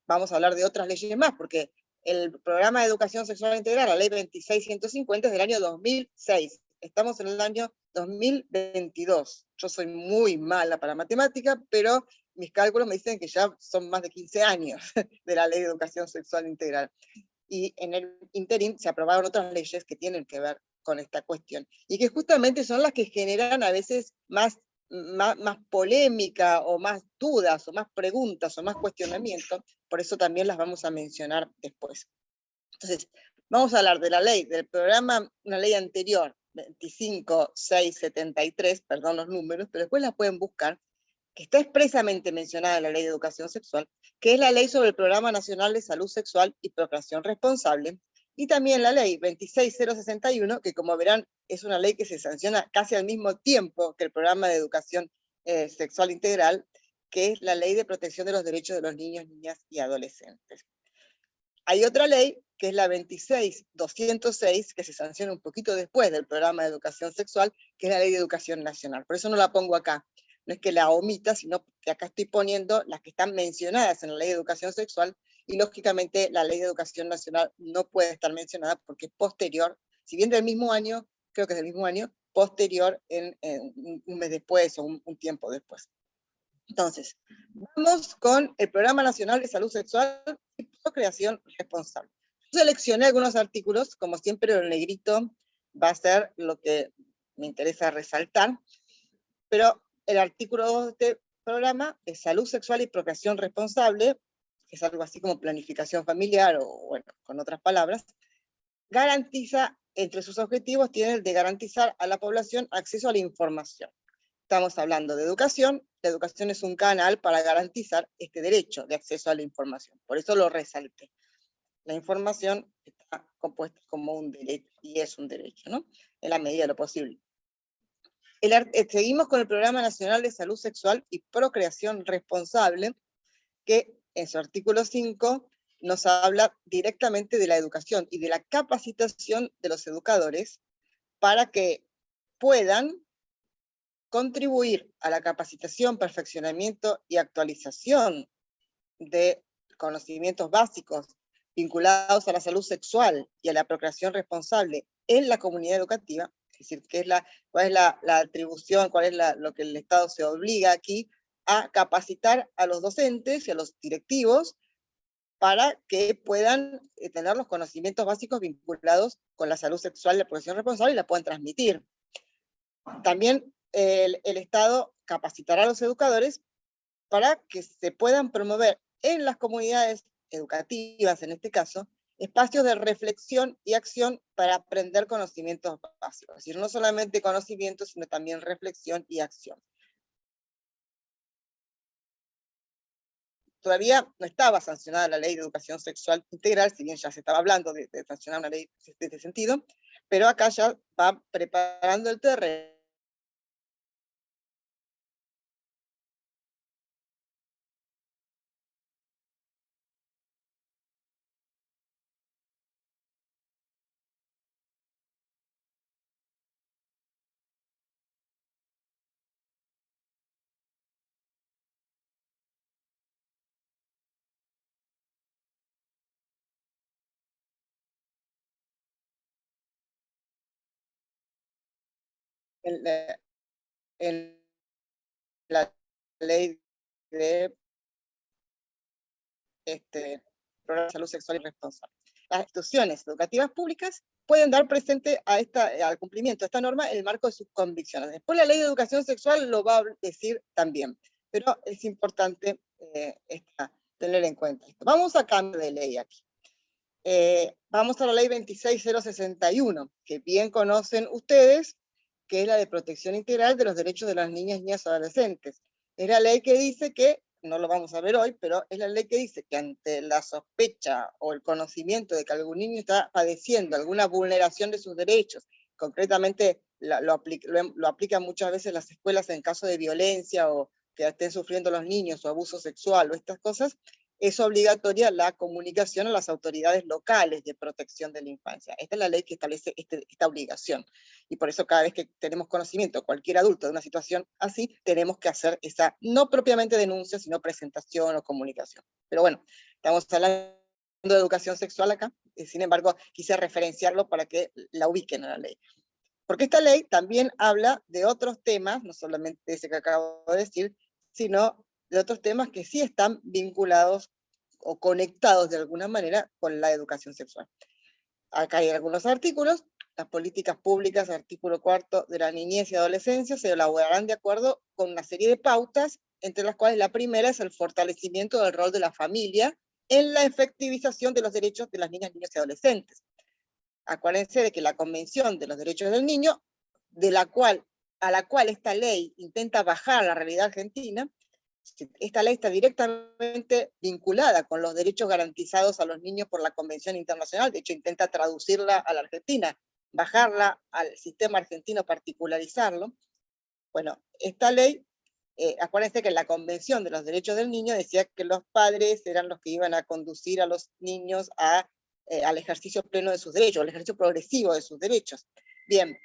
vamos a hablar de otras leyes más, porque el programa de educación sexual integral, la ley 26.150, es del año 2006. Estamos en el año 2022. Yo soy muy mala para matemática, pero mis cálculos me dicen que ya son más de 15 años de la ley de educación sexual integral. Y en el interín se aprobaron otras leyes que tienen que ver con esta cuestión, y que justamente son las que generan a veces más polémica, o más dudas, o más preguntas, o más cuestionamientos. Por eso también las vamos a mencionar después. Entonces, vamos a hablar de la ley, del programa, una ley anterior, 25.673, perdón los números, pero después la pueden buscar, que está expresamente mencionada en la Ley de Educación Sexual, que es la Ley sobre el Programa Nacional de Salud Sexual y Procreación Responsable, y también la Ley 26.061, que como verán es una ley que se sanciona casi al mismo tiempo que el Programa de Educación Sexual Integral, que es la Ley de Protección de los Derechos de los Niños, Niñas y Adolescentes. Hay otra ley, que es la 26.206, que se sanciona un poquito después del Programa de Educación Sexual, que es la Ley de Educación Nacional. Por eso no la pongo acá. No es que la omita, sino que acá estoy poniendo las que están mencionadas en la Ley de Educación Sexual, y lógicamente la Ley de Educación Nacional no puede estar mencionada porque es posterior, si bien del mismo año, creo que es del mismo año, posterior en un mes después o un tiempo después. Entonces, vamos con el Programa Nacional de Salud Sexual y Procreación Responsable. Yo seleccioné algunos artículos, como siempre el negrito va a ser lo que me interesa resaltar, pero el artículo 2 de este programa es Salud Sexual y Procreación Responsable, que es algo así como planificación familiar, o bueno, con otras palabras, garantiza, entre sus objetivos tiene el de garantizar a la población acceso a la información. Estamos hablando de educación. La educación es un canal para garantizar este derecho de acceso a la información. Por eso lo resalté. La información está compuesta como un derecho, y es un derecho, ¿no? En la medida de lo posible. Seguimos con el Programa Nacional de Salud Sexual y Procreación Responsable, que en su artículo 5 nos habla directamente de la educación y de la capacitación de los educadores para que puedan contribuir a la capacitación, perfeccionamiento y actualización de conocimientos básicos vinculados a la salud sexual y a la procreación responsable en la comunidad educativa. Es decir, cuál es la atribución, cuál es lo que el Estado se obliga aquí a capacitar a los docentes y a los directivos para que puedan tener los conocimientos básicos vinculados con la salud sexual y la procreación responsable, y la puedan transmitir. También el Estado capacitará a los educadores para que se puedan promover en las comunidades educativas, en este caso, espacios de reflexión y acción para aprender conocimientos básicos. Es decir, no solamente conocimientos, sino también reflexión y acción. Todavía no estaba sancionada la Ley de Educación Sexual Integral, si bien ya se estaba hablando de sancionar una ley de este sentido, pero acá ya va preparando el terreno en en la ley de programa de salud sexual y responsable. Las instituciones educativas públicas pueden dar presente a al cumplimiento de esta norma en el marco de sus convicciones. Después la ley de educación sexual lo va a decir también, pero es importante tener en cuenta esto. Vamos a cambiar de ley aquí. Vamos a la ley 26061, que bien conocen ustedes, que es la de protección integral de los derechos de las niñas, niñas y adolescentes. Es la ley que dice que, no lo vamos a ver hoy, pero es la ley que dice que ante la sospecha o el conocimiento de que algún niño está padeciendo alguna vulneración de sus derechos, concretamente lo aplican muchas veces las escuelas en caso de violencia o que estén sufriendo los niños o abuso sexual o estas cosas, es obligatoria la comunicación a las autoridades locales de protección de la infancia. Esta es la ley que establece esta obligación. Y por eso cada vez que tenemos conocimiento, cualquier adulto de una situación así, tenemos que hacer esa, no propiamente denuncia, sino presentación o comunicación. Pero bueno, estamos hablando de educación sexual acá, sin embargo, quise referenciarlo para que la ubiquen en la ley. Porque esta ley también habla de otros temas, no solamente ese que acabo de decir, sino de otros temas que sí están vinculados o conectados de alguna manera con la educación sexual. Acá hay algunos artículos. Las políticas públicas, artículo 4 de la niñez y adolescencia, se elaborarán de acuerdo con una serie de pautas, entre las cuales la primera es el fortalecimiento del rol de la familia en la efectivización de los derechos de las niñas, niños y adolescentes. Acuérdense de que la Convención de los Derechos del Niño, a la cual esta ley intenta bajar la realidad argentina, esta ley está directamente vinculada con los derechos garantizados a los niños por la Convención Internacional, de hecho intenta traducirla a la Argentina, bajarla al sistema argentino, particularizarlo. Bueno, esta ley, acuérdense que la Convención de los Derechos del Niño decía que los padres eran los que iban a conducir a los niños al ejercicio pleno de sus derechos, al ejercicio progresivo de sus derechos. Bien,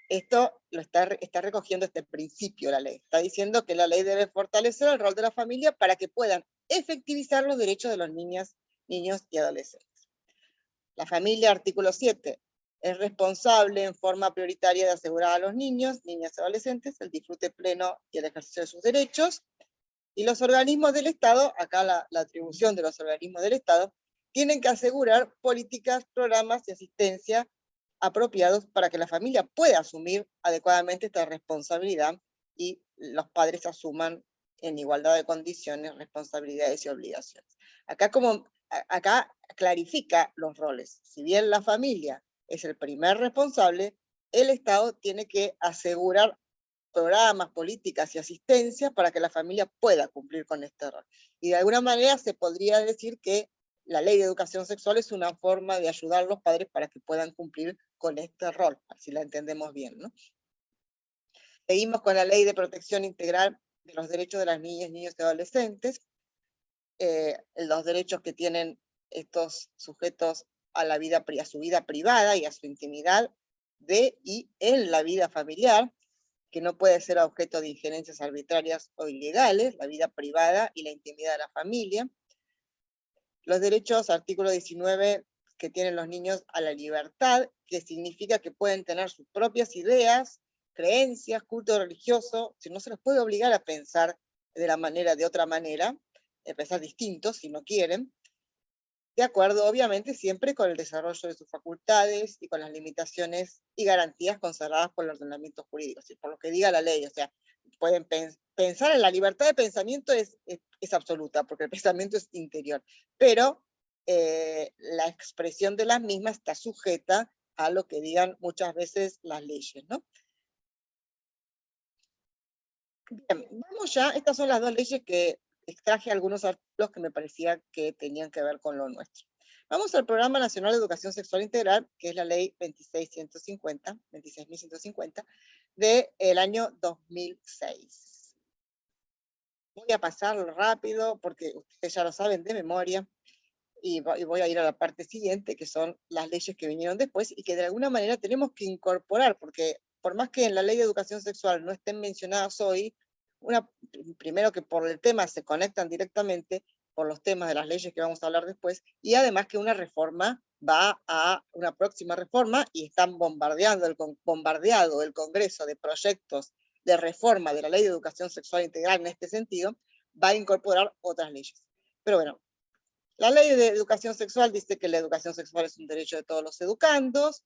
esto lo está recogiendo este principio la ley. Está diciendo que la ley debe fortalecer el rol de la familia para que puedan efectivizar los derechos de los niños y adolescentes. La familia, artículo 7, es responsable en forma prioritaria de asegurar a los niños, niñas y adolescentes el disfrute pleno y el ejercicio de sus derechos. Y los organismos del Estado, acá la atribución de los organismos del Estado, tienen que asegurar políticas, programas y asistencia apropiados para que la familia pueda asumir adecuadamente esta responsabilidad y los padres asuman en igualdad de condiciones, responsabilidades y obligaciones. Acá clarifica los roles. Si bien la familia es el primer responsable, el Estado tiene que asegurar programas, políticas y asistencias para que la familia pueda cumplir con este rol. Y de alguna manera se podría decir que la ley de educación sexual es una forma de ayudar a los padres para que puedan cumplir con este rol, así la entendemos bien, ¿no? Seguimos con la ley de protección integral de los derechos de las niñas, niños y adolescentes, los derechos que tienen estos sujetos a su vida privada y a su intimidad de y en la vida familiar, que no puede ser objeto de injerencias arbitrarias o ilegales, la vida privada y la intimidad de la familia. Los derechos, artículo 19, que tienen los niños a la libertad, que significa que pueden tener sus propias ideas, creencias, culto religioso, si no se los puede obligar a pensar de otra manera, a pensar distintos si no quieren, de acuerdo, obviamente, siempre con el desarrollo de sus facultades y con las limitaciones y garantías consagradas por el ordenamiento jurídico, ¿sí? Por lo que diga la ley, o sea, pueden pensar en la libertad de pensamiento es absoluta, porque el pensamiento es interior, pero la expresión de las mismas está sujeta a lo que digan muchas veces las leyes, ¿no? Bien, vamos ya, estas son las dos leyes que extraje algunos artículos que me parecía que tenían que ver con lo nuestro. Vamos al Programa Nacional de Educación Sexual Integral, que es la ley 26.150, del año 2006. Voy a pasarlo rápido, porque ustedes ya lo saben de memoria, y voy a ir a la parte siguiente, que son las leyes que vinieron después, y que de alguna manera tenemos que incorporar, porque por más que en la ley de educación sexual no estén mencionadas hoy, primero que por el tema se conectan directamente, por los temas de las leyes que vamos a hablar después, y además que una reforma va a una próxima reforma, y están bombardeado el Congreso de proyectos de reforma de la Ley de Educación Sexual Integral en este sentido, va a incorporar otras leyes. Pero bueno, la Ley de Educación Sexual dice que la educación sexual es un derecho de todos los educandos,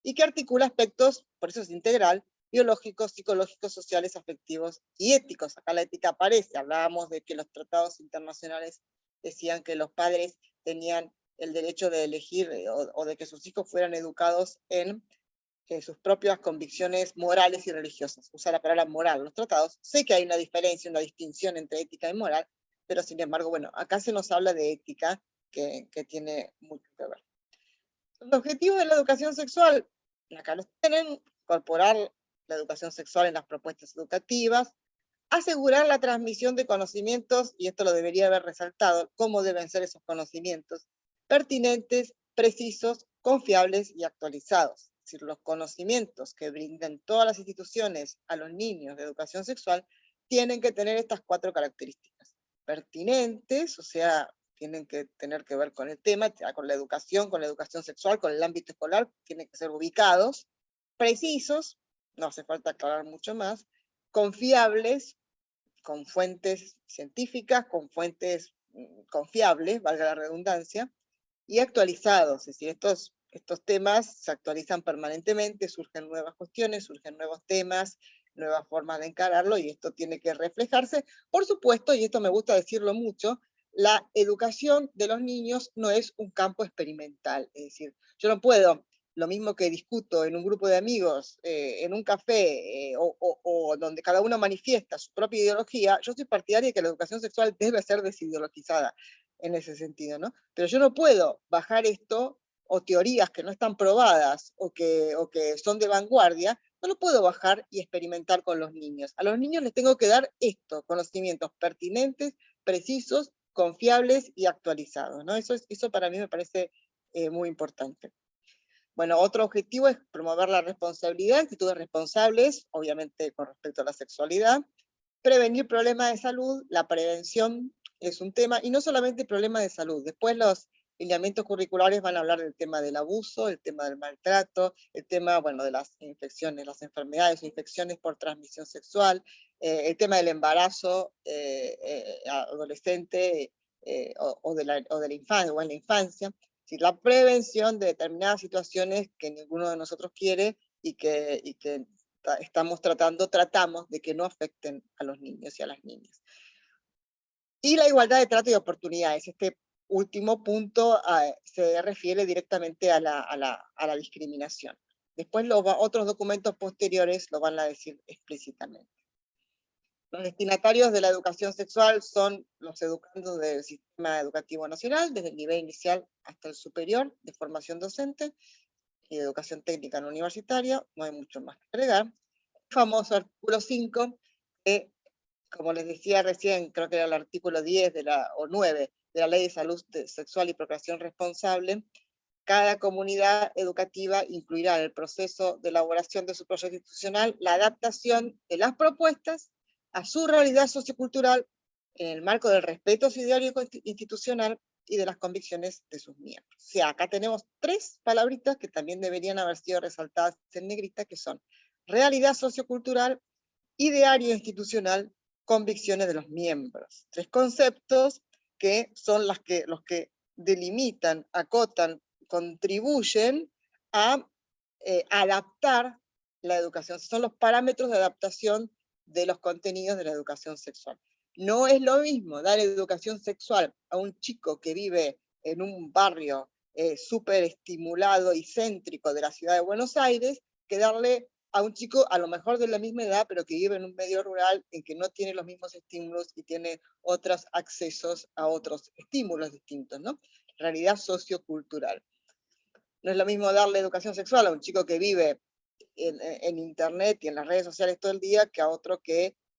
y que articula aspectos, por eso es integral, biológicos, psicológicos, sociales, afectivos y éticos. Acá la ética aparece, hablábamos de que los tratados internacionales decían que los padres tenían el derecho de elegir o de que sus hijos fueran educados en sus propias convicciones morales y religiosas. Usa la palabra moral, los tratados. Sé que hay una diferencia, una distinción entre ética y moral, pero sin embargo, bueno, acá se nos habla de ética que tiene mucho que ver. Los objetivos de la educación sexual, acá los tienen: incorporar la educación sexual en las propuestas educativas, asegurar la transmisión de conocimientos, y esto lo debería haber resaltado, cómo deben ser esos conocimientos, pertinentes, precisos, confiables y actualizados. Es decir, los conocimientos que brinden todas las instituciones a los niños de educación sexual tienen que tener estas 4 características. Pertinentes, o sea, tienen que tener que ver con el tema, con la educación sexual, con el ámbito escolar, tienen que ser ubicados, precisos, no hace falta aclarar mucho más, confiables, con fuentes científicas, con fuentes confiables, valga la redundancia, y actualizados, es decir, estos temas se actualizan permanentemente, surgen nuevas cuestiones, surgen nuevos temas, nuevas formas de encararlo, y esto tiene que reflejarse. Por supuesto, y esto me gusta decirlo mucho, la educación de los niños no es un campo experimental, es decir, yo no puedo, lo mismo que discuto en un grupo de amigos, en un café, o donde cada uno manifiesta su propia ideología, yo soy partidaria de que la educación sexual debe ser desideologizada en ese sentido, ¿no? Pero yo no puedo bajar esto, o teorías que no están probadas, o que son de vanguardia, no lo puedo bajar y experimentar con los niños. A los niños les tengo que dar esto, conocimientos pertinentes, precisos, confiables y actualizados, ¿no? Eso para mí me parece muy importante. Bueno, otro objetivo es promover la responsabilidad, actitudes responsables, obviamente con respecto a la sexualidad, prevenir problemas de salud, la prevención es un tema, y no solamente problemas de salud, después los lineamientos curriculares van a hablar del tema del abuso, el tema del maltrato, el tema, bueno, de las infecciones, las enfermedades o infecciones por transmisión sexual, el tema del embarazo adolescente o de la infancia o en la infancia, es decir, la prevención de determinadas situaciones que ninguno de nosotros quiere y que tratamos de que no afecten a los niños y a las niñas. Y la igualdad de trato y oportunidades. Este último punto se refiere directamente a la discriminación. Después otros documentos posteriores lo van a decir explícitamente. Los destinatarios de la educación sexual son los educandos del Sistema Educativo Nacional, desde el nivel inicial hasta el superior de formación docente y de educación técnica no universitaria, no hay mucho más que agregar. El famoso artículo 5, que, como les decía recién, creo que era el artículo 10 o 9 de la Ley de Salud Sexual y Procreación Responsable, cada comunidad educativa incluirá en el proceso de elaboración de su proyecto institucional la adaptación de las propuestas a su realidad sociocultural en el marco del respeto a su ideario institucional y de las convicciones de sus miembros. O sea, acá tenemos 3 palabritas que también deberían haber sido resaltadas en negrita, que son realidad sociocultural, ideario institucional, convicciones de los miembros. 3 conceptos que son los que delimitan, acotan, contribuyen a adaptar la educación. Son los parámetros de adaptación de los contenidos de la educación sexual. No es lo mismo dar educación sexual a un chico que vive en un barrio súper estimulado y céntrico de la ciudad de Buenos Aires, que darle a un chico a lo mejor de la misma edad, pero que vive en un medio rural en que no tiene los mismos estímulos y tiene otros accesos a otros estímulos distintos, ¿no? Realidad sociocultural. No es lo mismo darle educación sexual a un chico que vive en internet y en las redes sociales todo el día que a otro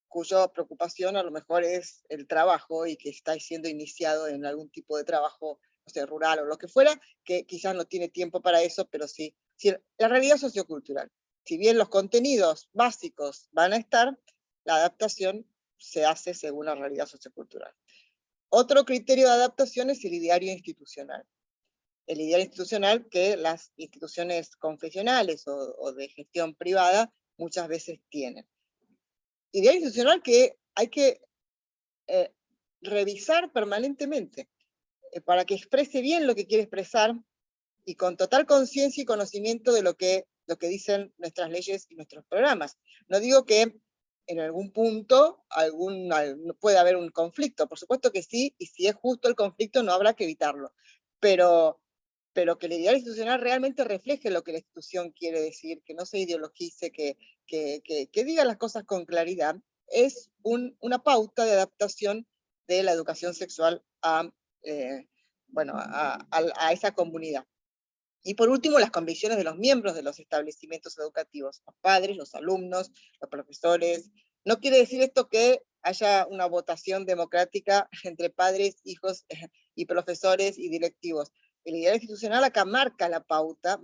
cuya preocupación a lo mejor es el trabajo y que está siendo iniciado en algún tipo de trabajo, no sé, rural o lo que fuera, que quizás no tiene tiempo para eso, pero sí. La realidad sociocultural. Si bien los contenidos básicos van a estar, la adaptación se hace según la realidad sociocultural. Otro criterio de adaptación es el ideario institucional. El ideario institucional que las instituciones confesionales o de gestión privada muchas veces tienen. Ideario institucional que hay que revisar permanentemente para que exprese bien lo que quiere expresar y con total conciencia y conocimiento de lo que dicen nuestras leyes y nuestros programas. No digo que en algún punto puede haber un conflicto, por supuesto que sí, y si es justo el conflicto no habrá que evitarlo, pero que el ideal institucional realmente refleje lo que la institución quiere decir, que no se ideologice, que diga las cosas con claridad, es una pauta de adaptación de la educación sexual a esa comunidad. Y por último, las convicciones de los miembros de los establecimientos educativos, los padres, los alumnos, los profesores. No quiere decir esto que haya una votación democrática entre padres, hijos y profesores y directivos. El ideal institucional acá marca la pauta,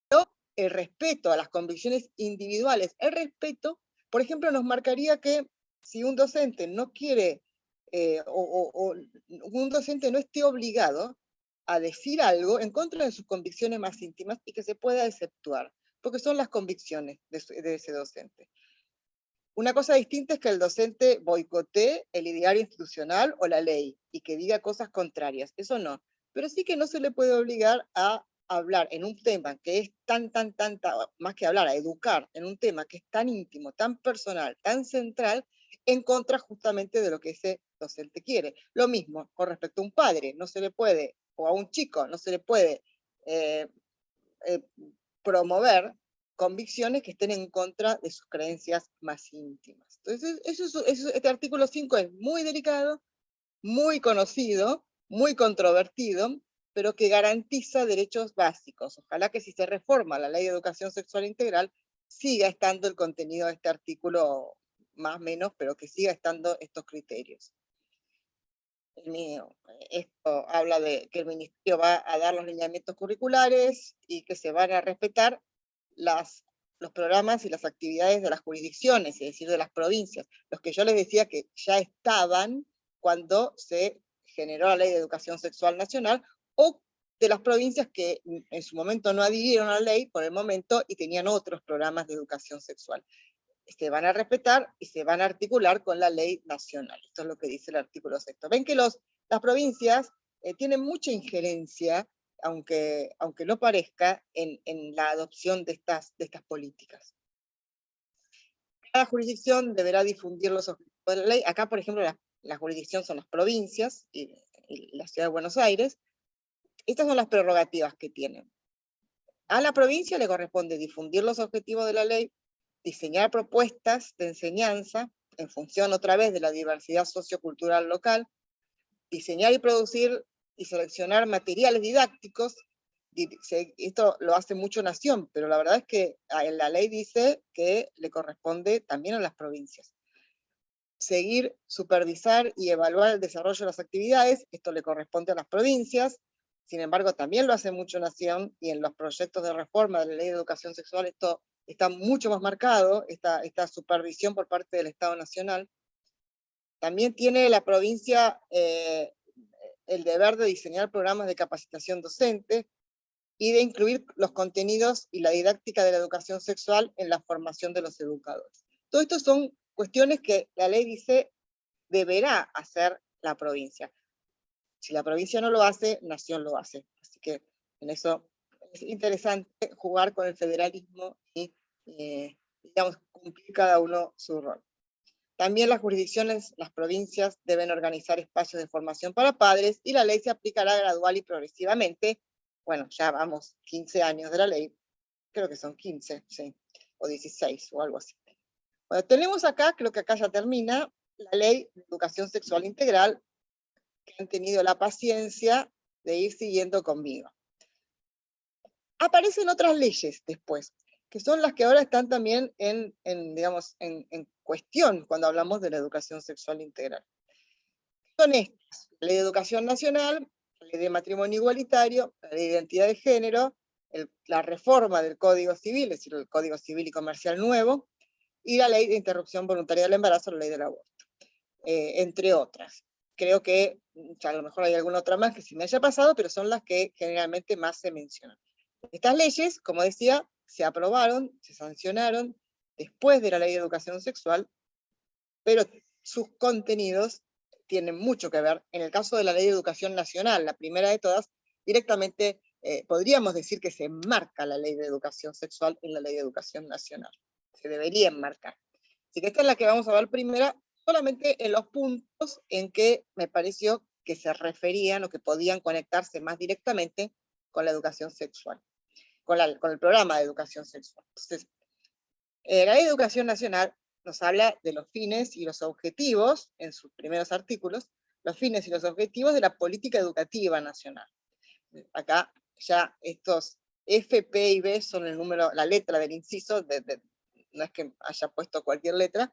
pero el respeto a las convicciones individuales, el respeto, por ejemplo, nos marcaría que si un docente no quiere, un docente no esté obligado a decir algo en contra de sus convicciones más íntimas y que se pueda exceptuar, porque son las convicciones de ese docente. Una cosa distinta es que el docente boicotee el ideario institucional o la ley y que diga cosas contrarias, eso no. Pero sí que no se le puede obligar a hablar en un tema que es más que hablar, a educar en un tema que es tan íntimo, tan personal, tan central, en contra justamente de lo que ese docente quiere. Lo mismo con respecto a un padre, no se le puede, o a un chico, no se le puede promover convicciones que estén en contra de sus creencias más íntimas. Entonces, este artículo 5 es muy delicado, muy conocido, muy controvertido, pero que garantiza derechos básicos. Ojalá que si se reforma la Ley de Educación Sexual Integral, siga estando el contenido de este artículo más o menos, pero que siga estando estos criterios. Esto habla de que el Ministerio va a dar los lineamientos curriculares y que se van a respetar los programas y las actividades de las jurisdicciones, es decir, de las provincias, los que yo les decía que ya estaban cuando se generó la Ley de Educación Sexual Nacional, o de las provincias que en su momento no adhirieron a la ley por el momento y tenían otros programas de educación sexual. Se van a respetar y se van a articular con la ley nacional. Esto es lo que dice el artículo 6. Ven que las provincias tienen mucha injerencia, aunque no parezca, en la adopción de estas políticas. Cada jurisdicción deberá difundir los objetivos de la ley. Acá, por ejemplo, la jurisdicción son las provincias y la Ciudad de Buenos Aires. Estas son las prerrogativas que tienen. A la provincia le corresponde difundir los objetivos de la ley, diseñar propuestas de enseñanza en función otra vez de la diversidad sociocultural local, diseñar y producir y seleccionar materiales didácticos. Esto lo hace mucho Nación, pero la verdad es que la ley dice que le corresponde también a las provincias. Seguir, supervisar y evaluar el desarrollo de las actividades, esto le corresponde a las provincias. Sin embargo, también lo hace mucho Nación, y en los proyectos de reforma de la Ley de Educación Sexual esto está mucho más marcado, esta supervisión por parte del Estado Nacional. También tiene la provincia el deber de diseñar programas de capacitación docente y de incluir los contenidos y la didáctica de la educación sexual en la formación de los educadores. Todo esto son cuestiones que la ley dice deberá hacer la provincia. Si la provincia no lo hace, Nación lo hace. Así que en eso es interesante jugar con el federalismo y, digamos, cumplir cada uno su rol. También las jurisdicciones, las provincias, deben organizar espacios de formación para padres, y la ley se aplicará gradual y progresivamente. Bueno, ya vamos 15 años de la ley, creo que son 15, sí, o 16, o algo así. Bueno, tenemos acá, creo que acá ya termina, la Ley de Educación Sexual Integral, que han tenido la paciencia de ir siguiendo conmigo. Aparecen otras leyes después, que son las que ahora están también en cuestión cuando hablamos de la educación sexual integral. Son estas: la Ley de Educación Nacional, la Ley de Matrimonio Igualitario, la Ley de Identidad de Género, la reforma del Código Civil, es decir, el Código Civil y Comercial nuevo, y la Ley de Interrupción Voluntaria del Embarazo, la Ley del Aborto, entre otras. creo que a lo mejor hay alguna otra más que sí me haya pasado, pero son las que generalmente más se mencionan. Estas leyes, como decía, se aprobaron, se sancionaron después de la Ley de Educación Sexual, pero sus contenidos tienen mucho que ver. En el caso de la Ley de Educación Nacional, la primera de todas, directamente podríamos decir que se enmarca la Ley de Educación Sexual en la Ley de Educación Nacional. Se debería enmarcar. Así que esta es la que vamos a ver primera, solamente en los puntos en que me pareció que se referían o que podían conectarse más directamente con la educación sexual, con el programa de educación sexual. Entonces, la Ley de Educación Nacional nos habla de los fines y los objetivos, en sus primeros artículos, los fines y los objetivos de la política educativa nacional. Acá ya estos F, P y B son el número, la letra del inciso, no es que haya puesto cualquier letra,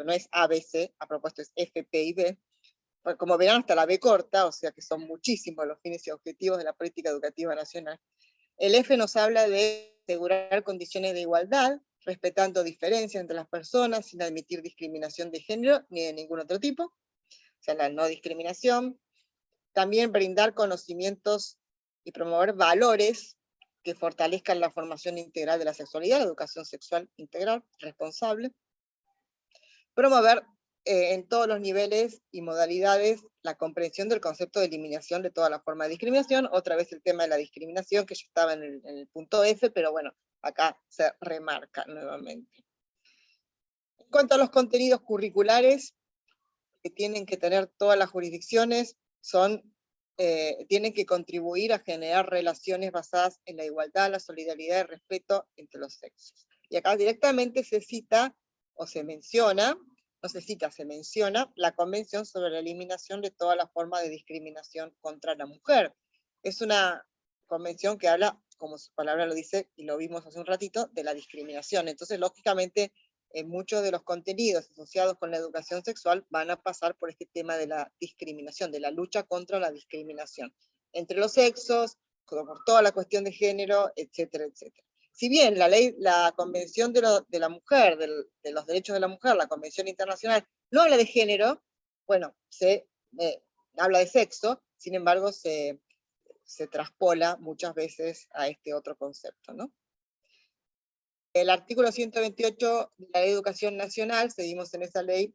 no es A, B, C, a propósito es F, P y B. Como verán, hasta la B corta, o sea que son muchísimos los fines y objetivos de la política educativa nacional. El F nos habla de asegurar condiciones de igualdad, respetando diferencias entre las personas, sin admitir discriminación de género ni de ningún otro tipo, o sea, la no discriminación. También brindar conocimientos y promover valores que fortalezcan la formación integral de la sexualidad, la educación sexual integral, responsable. Promover en todos los niveles y modalidades la comprensión del concepto de eliminación de toda la forma de discriminación. Otra vez el tema de la discriminación, que ya estaba en el punto F, pero bueno, acá se remarca nuevamente. En cuanto a los contenidos curriculares que tienen que tener todas las jurisdicciones, tienen que contribuir a generar relaciones basadas en la igualdad, la solidaridad y el respeto entre los sexos. Y acá directamente se cita, o se menciona, no se cita, se menciona la Convención sobre la Eliminación de toda la forma de discriminación contra la mujer. Es una convención que habla, como su palabra lo dice, y lo vimos hace un ratito, de la discriminación. Entonces, lógicamente, muchos de los contenidos asociados con la educación sexual van a pasar por este tema de la discriminación, de la lucha contra la discriminación entre los sexos, por toda la cuestión de género, etcétera, etcétera. Si bien la Convención de la Mujer, de los Derechos de la Mujer, la Convención Internacional, no habla de género, bueno, habla de sexo, sin embargo se traspola muchas veces a este otro concepto, ¿no? El artículo 128 de la Ley de Educación Nacional, seguimos en esa ley,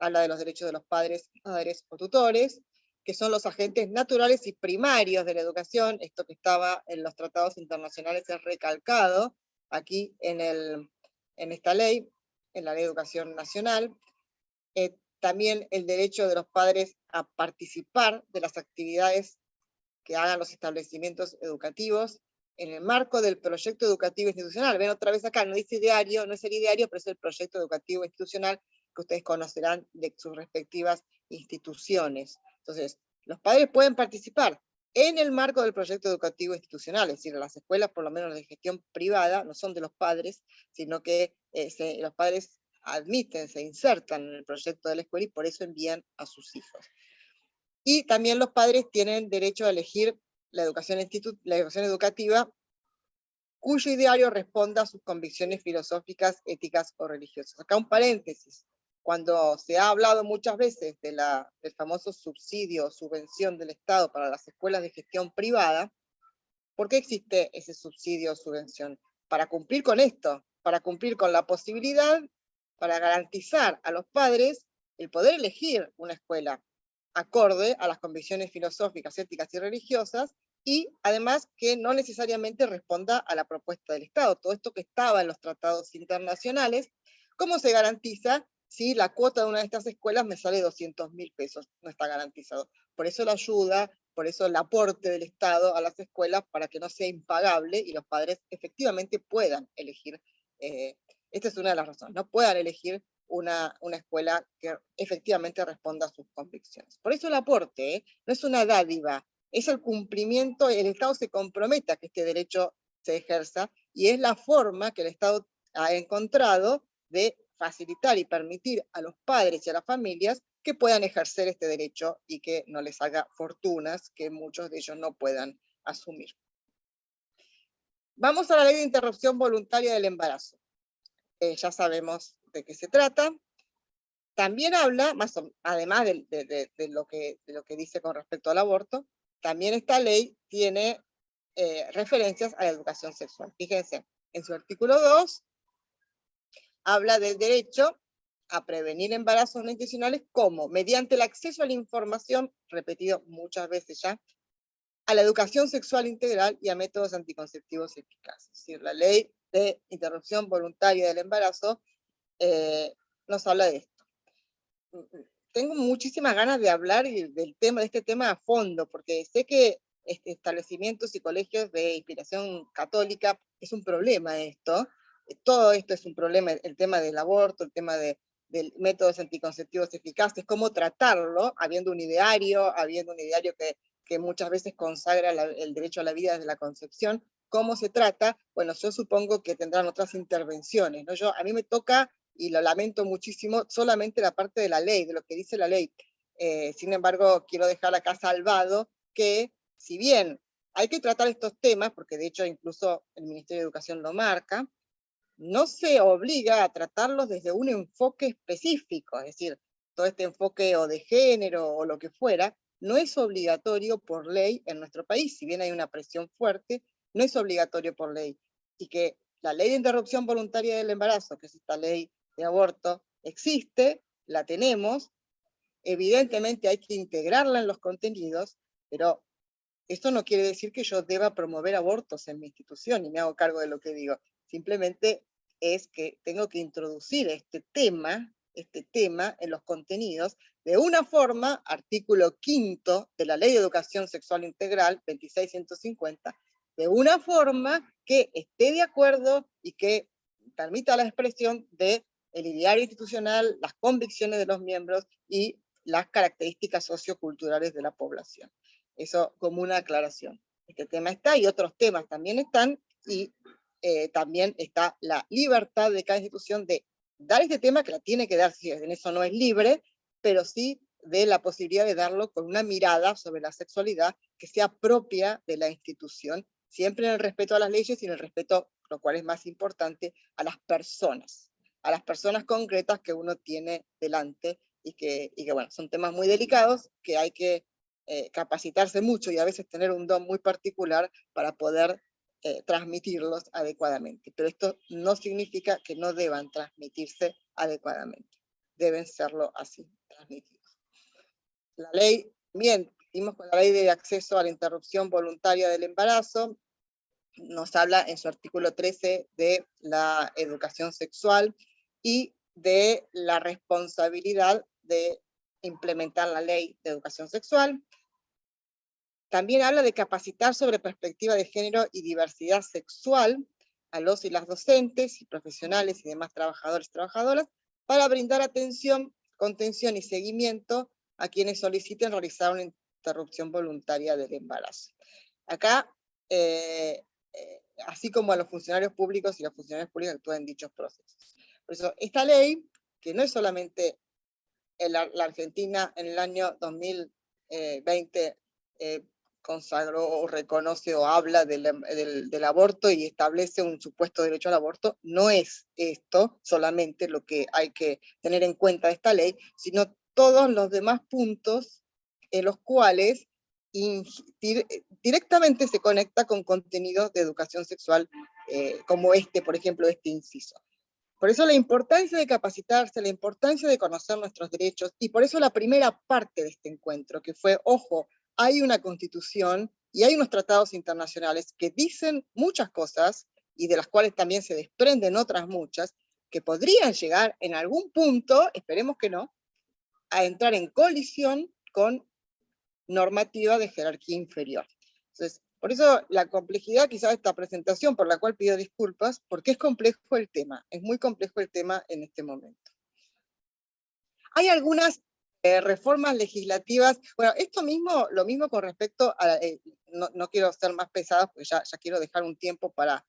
habla de los derechos de los padres, madres o tutores, que son los agentes naturales y primarios de la educación. Esto que estaba en los tratados internacionales es recalcado aquí en esta ley, en la Ley de Educación Nacional. También el derecho de los padres a participar de las actividades que hagan los establecimientos educativos en el marco del proyecto educativo institucional. Ven otra vez acá, no dice ideario, no es el ideario, pero es el proyecto educativo institucional que ustedes conocerán de sus respectivas instituciones. Entonces, los padres pueden participar en el marco del proyecto educativo institucional, es decir, las escuelas, por lo menos de gestión privada, no son de los padres, sino que los padres admiten, se insertan en el proyecto de la escuela y por eso envían a sus hijos. Y también los padres tienen derecho a elegir la educación educativa cuyo ideario responda a sus convicciones filosóficas, éticas o religiosas. Acá un paréntesis. Cuando se ha hablado muchas veces del famoso subsidio o subvención del Estado para las escuelas de gestión privada, ¿por qué existe ese subsidio o subvención? Para cumplir con esto, para cumplir con la posibilidad, para garantizar a los padres el poder elegir una escuela acorde a las convicciones filosóficas, éticas y religiosas, y además que no necesariamente responda a la propuesta del Estado. Todo esto que estaba en los tratados internacionales, ¿cómo se garantiza si la cuota de una de estas escuelas me sale 200.000 pesos? No está garantizado. Por eso la ayuda, por eso el aporte del Estado a las escuelas para que no sea impagable y los padres efectivamente puedan elegir. Esta es una de las razones, no puedan elegir una escuela que efectivamente responda a sus convicciones. Por eso el aporte no es una dádiva, es el cumplimiento, el Estado se compromete a que este derecho se ejerza, y es la forma que el Estado ha encontrado de facilitar y permitir a los padres y a las familias que puedan ejercer este derecho y que no les haga fortunas que muchos de ellos no puedan asumir. Vamos a la ley de interrupción voluntaria del embarazo. Ya sabemos de qué se trata. también habla, además de lo que dice con respecto al aborto, también esta ley tiene referencias a la educación sexual. Fíjense, en su artículo 2 habla del derecho a prevenir embarazos no intencionales como mediante el acceso a la información, repetido muchas veces ya, a la educación sexual integral y a métodos anticonceptivos eficaces. Es decir, la ley de interrupción voluntaria del embarazo nos habla de esto. Tengo muchísimas ganas de hablar de este tema a fondo, porque sé que establecimientos y colegios de inspiración católica es un problema esto. Todo esto es un problema, el tema del aborto, el tema de métodos anticonceptivos eficaces, cómo tratarlo, habiendo un ideario que muchas veces consagra el derecho a la vida desde la concepción. ¿Cómo se trata? Bueno, yo supongo que tendrán otras intervenciones, ¿no? A mí me toca, y lo lamento muchísimo, solamente la parte de la ley, de lo que dice la ley. Sin embargo, quiero dejar acá salvado que, si bien hay que tratar estos temas, porque de hecho incluso el Ministerio de Educación lo marca, no se obliga a tratarlos desde un enfoque específico, es decir, todo este enfoque o de género o lo que fuera, no es obligatorio por ley en nuestro país, si bien hay una presión fuerte, no es obligatorio por ley. Y que la ley de interrupción voluntaria del embarazo, que es esta ley de aborto, existe, la tenemos, evidentemente hay que integrarla en los contenidos, pero esto no quiere decir que yo deba promover abortos en mi institución y me hago cargo de lo que digo. Simplemente es que tengo que introducir este tema en los contenidos de una forma, artículo 5 de la Ley de Educación Sexual Integral, 26150, de una forma que esté de acuerdo y que permita la expresión del ideario institucional, las convicciones de los miembros y las características socioculturales de la población. Eso como una aclaración. Este tema está y otros temas también están, y también está la libertad de cada institución de dar este tema, que la tiene que dar, si en eso no es libre, pero sí de la posibilidad de darlo con una mirada sobre la sexualidad que sea propia de la institución, siempre en el respeto a las leyes y en el respeto, lo cual es más importante, a las personas concretas que uno tiene delante y que bueno, son temas muy delicados que hay que capacitarse mucho y a veces tener un don muy particular para poder transmitirlos adecuadamente. Pero esto no significa que no deban transmitirse adecuadamente. Deben serlo así, transmitidos. La ley, bien, vimos con la ley de acceso a la interrupción voluntaria del embarazo, nos habla en su artículo 13 de la educación sexual y de la responsabilidad de implementar la ley de educación sexual. También habla de capacitar sobre perspectiva de género y diversidad sexual a los y las docentes y profesionales y demás trabajadores y trabajadoras para brindar atención, contención y seguimiento a quienes soliciten realizar una interrupción voluntaria del embarazo. Acá, así como a los funcionarios públicos y las funcionarias públicas que actúan en dichos procesos. Por eso, esta ley, que no es solamente la Argentina en el año 2020 consagró o reconoce o habla del aborto y establece un supuesto derecho al aborto, no es esto solamente lo que hay que tener en cuenta de esta ley, sino todos los demás puntos en los cuales directamente se conecta con contenidos de educación sexual, como por ejemplo, este inciso. Por eso la importancia de capacitarse, la importancia de conocer nuestros derechos, y por eso la primera parte de este encuentro, que fue, ojo, hay una constitución y hay unos tratados internacionales que dicen muchas cosas, y de las cuales también se desprenden otras muchas, que podrían llegar en algún punto, esperemos que no, a entrar en colisión con normativa de jerarquía inferior. Entonces, por eso la complejidad quizás de esta presentación, por la cual pido disculpas, porque es complejo el tema, es muy complejo el tema en este momento. Hay algunas reformas legislativas, bueno, lo mismo con respecto a, no quiero ser más pesada, porque ya quiero dejar un tiempo para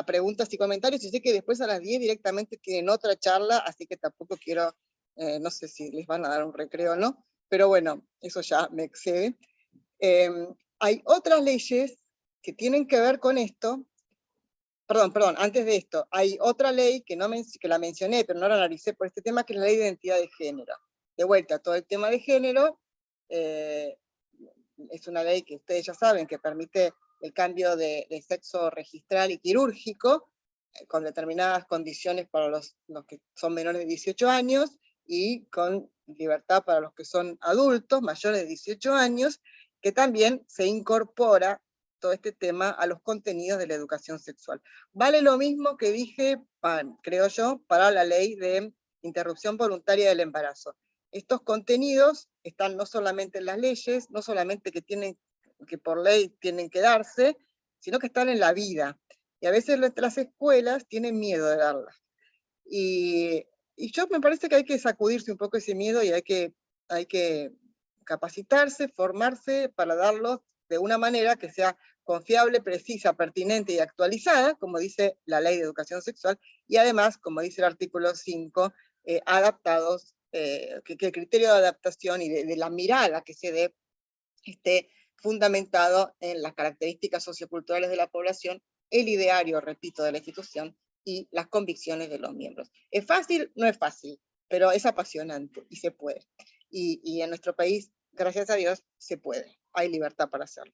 preguntas y comentarios, y sé que después a las 10 directamente tienen otra charla, así que tampoco quiero, no sé si les van a dar un recreo o no, pero bueno, eso ya me excede. Hay otras leyes que tienen que ver con esto, Perdón, antes de esto, hay otra ley que, que la mencioné, pero no la analicé por este tema, que es la ley de identidad de género. De vuelta, todo el tema de género, es una ley que ustedes ya saben, que permite el cambio de sexo registral y quirúrgico, con determinadas condiciones para los que son menores de 18 años, y con libertad para los que son adultos, mayores de 18 años, que también se incorpora todo este tema a los contenidos de la educación sexual. Vale lo mismo que dije, creo yo, para la ley de interrupción voluntaria del embarazo. Estos contenidos están no solamente en las leyes, no solamente que por ley tienen que darse, sino que están en la vida. Y a veces las escuelas tienen miedo de darlas. Y yo me parece que hay que sacudirse un poco ese miedo y hay que capacitarse, formarse para darlos de una manera que sea confiable, precisa, pertinente y actualizada, como dice la Ley de Educación Sexual, y además, como dice el artículo 5, adaptados, que el criterio de adaptación y de la mirada que se dé esté fundamentado en las características socioculturales de la población, el ideario, repito, de la institución y las convicciones de los miembros. ¿Es fácil? No es fácil, pero es apasionante y se puede. Y en nuestro país, gracias a Dios, se puede. Hay libertad para hacerlo.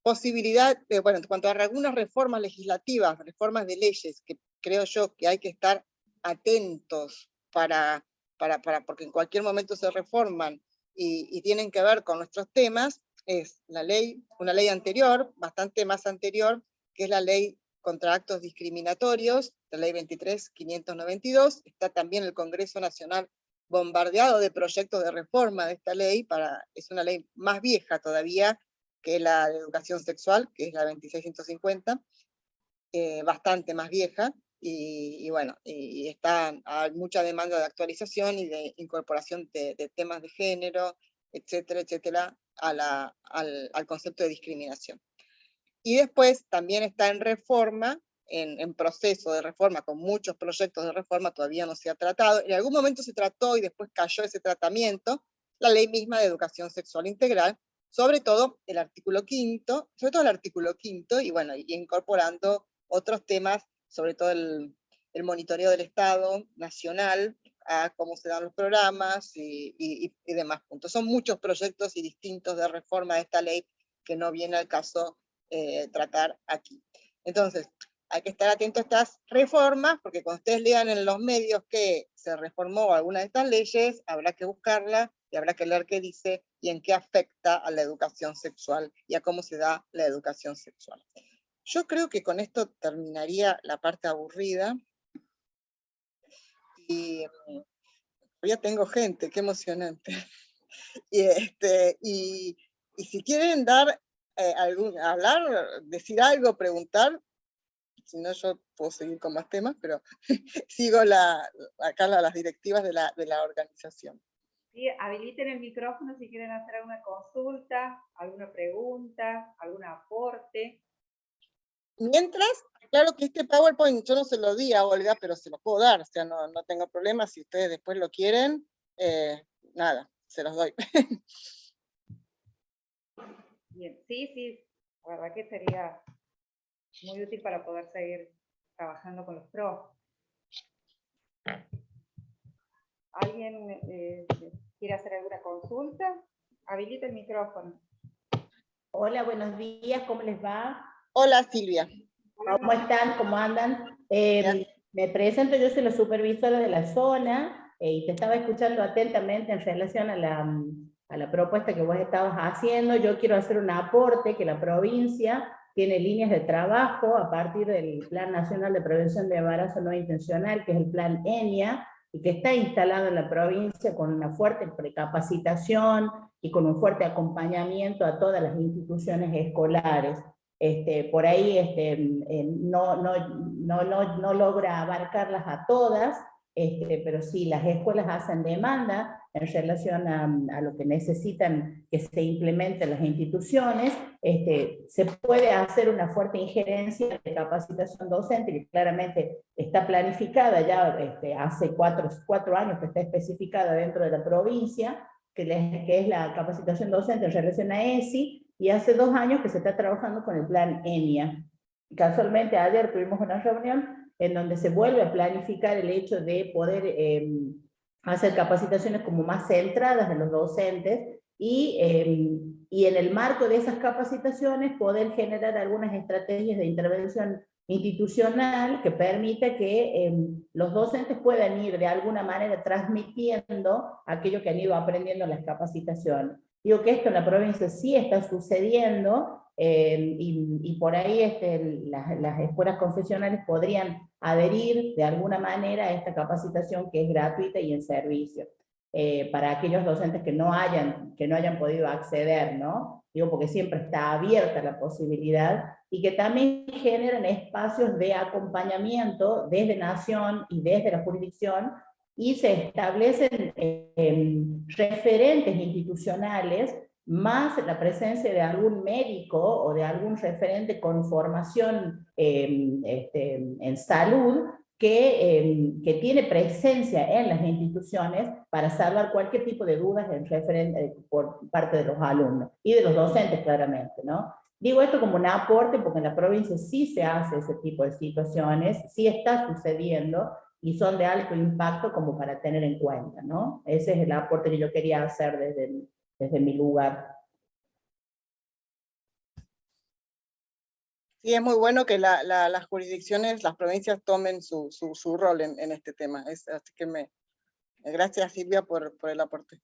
Posibilidad, bueno, en cuanto a algunas reformas legislativas, reformas de leyes, que creo yo que hay que estar atentos porque en cualquier momento se reforman y tienen que ver con nuestros temas, es una ley anterior, bastante más anterior, que es la ley contra actos discriminatorios, la ley 23.592, está también el Congreso Nacional bombardeado de proyectos de reforma de esta ley, es una ley más vieja todavía que la de educación sexual, que es la 2650, bastante más vieja, y bueno, hay mucha demanda de actualización y de incorporación de temas de género, etcétera, etcétera, al concepto de discriminación. Y después también está en reforma, en proceso de reforma, con muchos proyectos de reforma, todavía no se ha tratado. En algún momento se trató y después cayó ese tratamiento, la ley misma de educación sexual integral, sobre todo el artículo 5, y bueno, y incorporando otros temas, sobre todo el monitoreo del Estado nacional, a cómo se dan los programas y demás puntos. Son muchos proyectos y distintos de reforma de esta ley que no viene al caso tratar aquí. Entonces, hay que estar atento a estas reformas, porque cuando ustedes lean en los medios que se reformó alguna de estas leyes, habrá que buscarla y habrá que leer qué dice y en qué afecta a la educación sexual y a cómo se da la educación sexual. Yo creo que con esto terminaría la parte aburrida. Y ya tengo gente, qué emocionante. Y si quieren dar hablar, decir algo, preguntar, si no yo puedo seguir con más temas, pero sigo acá las directivas de la organización. Sí, habiliten el micrófono si quieren hacer alguna consulta, alguna pregunta, algún aporte. Mientras, claro que este PowerPoint yo no se lo di a Olga, pero se lo puedo dar, o sea, no tengo problema, si ustedes después lo quieren, nada, se los doy. Bien, sí, la verdad que sería muy útil para poder seguir trabajando con los pros. ¿Alguien quiere hacer alguna consulta? Habilita el micrófono. Hola, buenos días, ¿cómo les va? Hola, Silvia. ¿Cómo están? ¿Cómo andan? Me presento, yo soy la supervisora de la zona y te estaba escuchando atentamente en relación a la propuesta que vos estabas haciendo. Yo quiero hacer un aporte que la provincia tiene líneas de trabajo a partir del Plan Nacional de Prevención de Embarazo No Intencional, que es el Plan ENIA, y que está instalado en la provincia con una fuerte precapacitación y con un fuerte acompañamiento a todas las instituciones escolares. Por ahí no logra abarcarlas a todas, pero sí las escuelas hacen demanda en relación a lo que necesitan que se implementen las instituciones. Se puede hacer una fuerte injerencia de capacitación docente, que claramente está planificada ya hace cuatro años que está especificada dentro de la provincia, que es la capacitación docente en relación a ESI, y hace 2 años que se está trabajando con el plan ENIA. casualmente ayer tuvimos una reunión en donde se vuelve a planificar el hecho de poder hacer capacitaciones como más centradas en los docentes y en el marco de esas capacitaciones poder generar algunas estrategias de intervención institucional que permita que los docentes puedan ir de alguna manera transmitiendo aquello que han ido aprendiendo en las capacitaciones. Digo que esto en la provincia sí está sucediendo, y por ahí las escuelas confesionales podrían adherir de alguna manera a esta capacitación que es gratuita y en servicio, para aquellos docentes que no hayan podido acceder, ¿no? Digo, porque siempre está abierta la posibilidad, y que también generan espacios de acompañamiento desde Nación y desde la jurisdicción, y se establecen referentes institucionales, más la presencia de algún médico o de algún referente con formación en salud, que tiene presencia en las instituciones para salvar cualquier tipo de dudas por parte de los alumnos y de los docentes, claramente, ¿no? Digo esto como un aporte porque en la provincia sí se hace ese tipo de situaciones, sí está sucediendo y son de alto impacto como para tener en cuenta, ¿no? Ese es el aporte que yo quería hacer desde mi lugar. Sí, es muy bueno que las jurisdicciones, las provincias tomen su rol en este tema. Así que gracias, Silvia, por el aporte.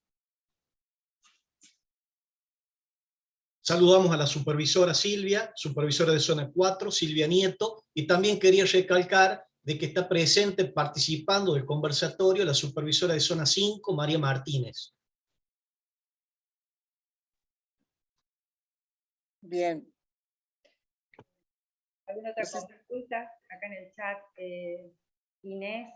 Saludamos a la supervisora Silvia, supervisora de zona 4, Silvia Nieto, y también quería recalcar de que está presente participando del conversatorio la supervisora de zona 5, María Martínez. Bien. ¿Alguna otra consulta? Acá en el chat, Inés,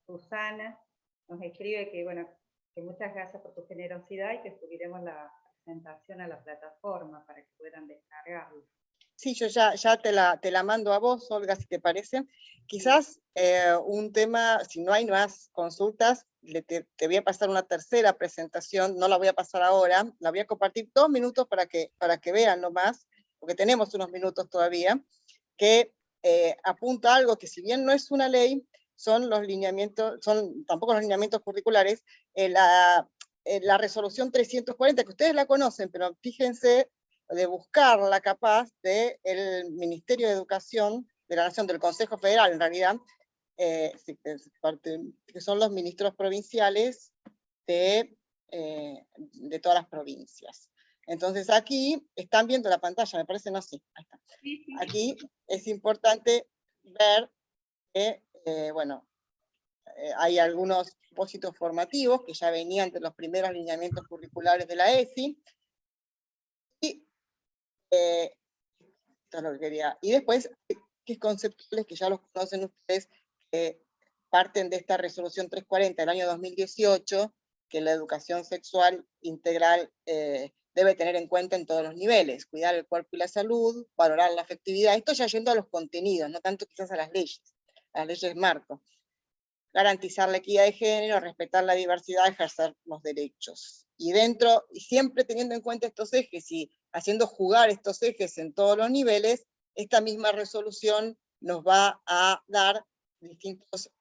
Susana, nos escribe que, bueno, que muchas gracias por tu generosidad y que subiremos la presentación a la plataforma para que puedan descargarlo. Sí, yo ya te la mando a vos, Olga, si te parece. Quizás un tema, si no hay más consultas, te voy a pasar una tercera presentación, no la voy a pasar ahora, la voy a compartir 2 minutos para que vean nomás, porque tenemos unos minutos todavía, que apunta algo que si bien no es una ley, son los lineamientos, tampoco los lineamientos curriculares, la resolución 340, que ustedes la conocen, pero fíjense de buscarla capaz del Ministerio de Educación de la Nación, del Consejo Federal, en realidad, que son los ministros provinciales de todas las provincias. Entonces aquí, están viendo la pantalla, me parece, no, sí, ahí está. Aquí es importante ver que, bueno, hay algunos propósitos formativos que ya venían de los primeros lineamientos curriculares de la ESI, y esto es lo que quería. Y después, que conceptuales que ya los conocen ustedes, que parten de esta resolución 340 del año 2018, que la educación sexual integral debe tener en cuenta en todos los niveles, cuidar el cuerpo y la salud, valorar la afectividad, esto ya yendo a los contenidos, no tanto quizás a las leyes marco, garantizar la equidad de género, respetar la diversidad, ejercer los derechos. Y siempre teniendo en cuenta estos ejes y haciendo jugar estos ejes en todos los niveles, esta misma resolución nos va a dar distintos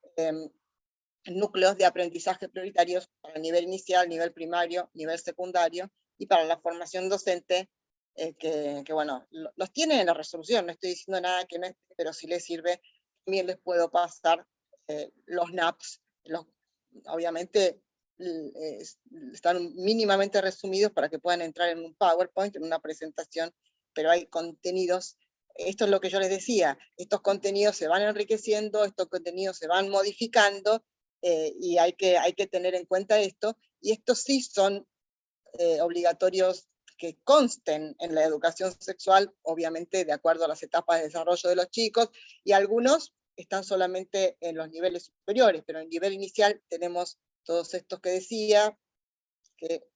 núcleos de aprendizaje prioritarios para el nivel inicial, nivel primario, nivel secundario, y para la formación docente, que bueno, los tienen en la resolución, no estoy diciendo nada que no esté, pero si les sirve, también les puedo pasar los NAPs, obviamente están mínimamente resumidos para que puedan entrar en un PowerPoint, en una presentación, pero hay contenidos. Esto es lo que yo les decía, estos contenidos se van enriqueciendo, estos contenidos se van modificando, y hay que tener en cuenta esto, y estos sí son obligatorios que consten en la educación sexual, obviamente de acuerdo a las etapas de desarrollo de los chicos, y algunos están solamente en los niveles superiores, pero en el nivel inicial tenemos todos estos que decía, que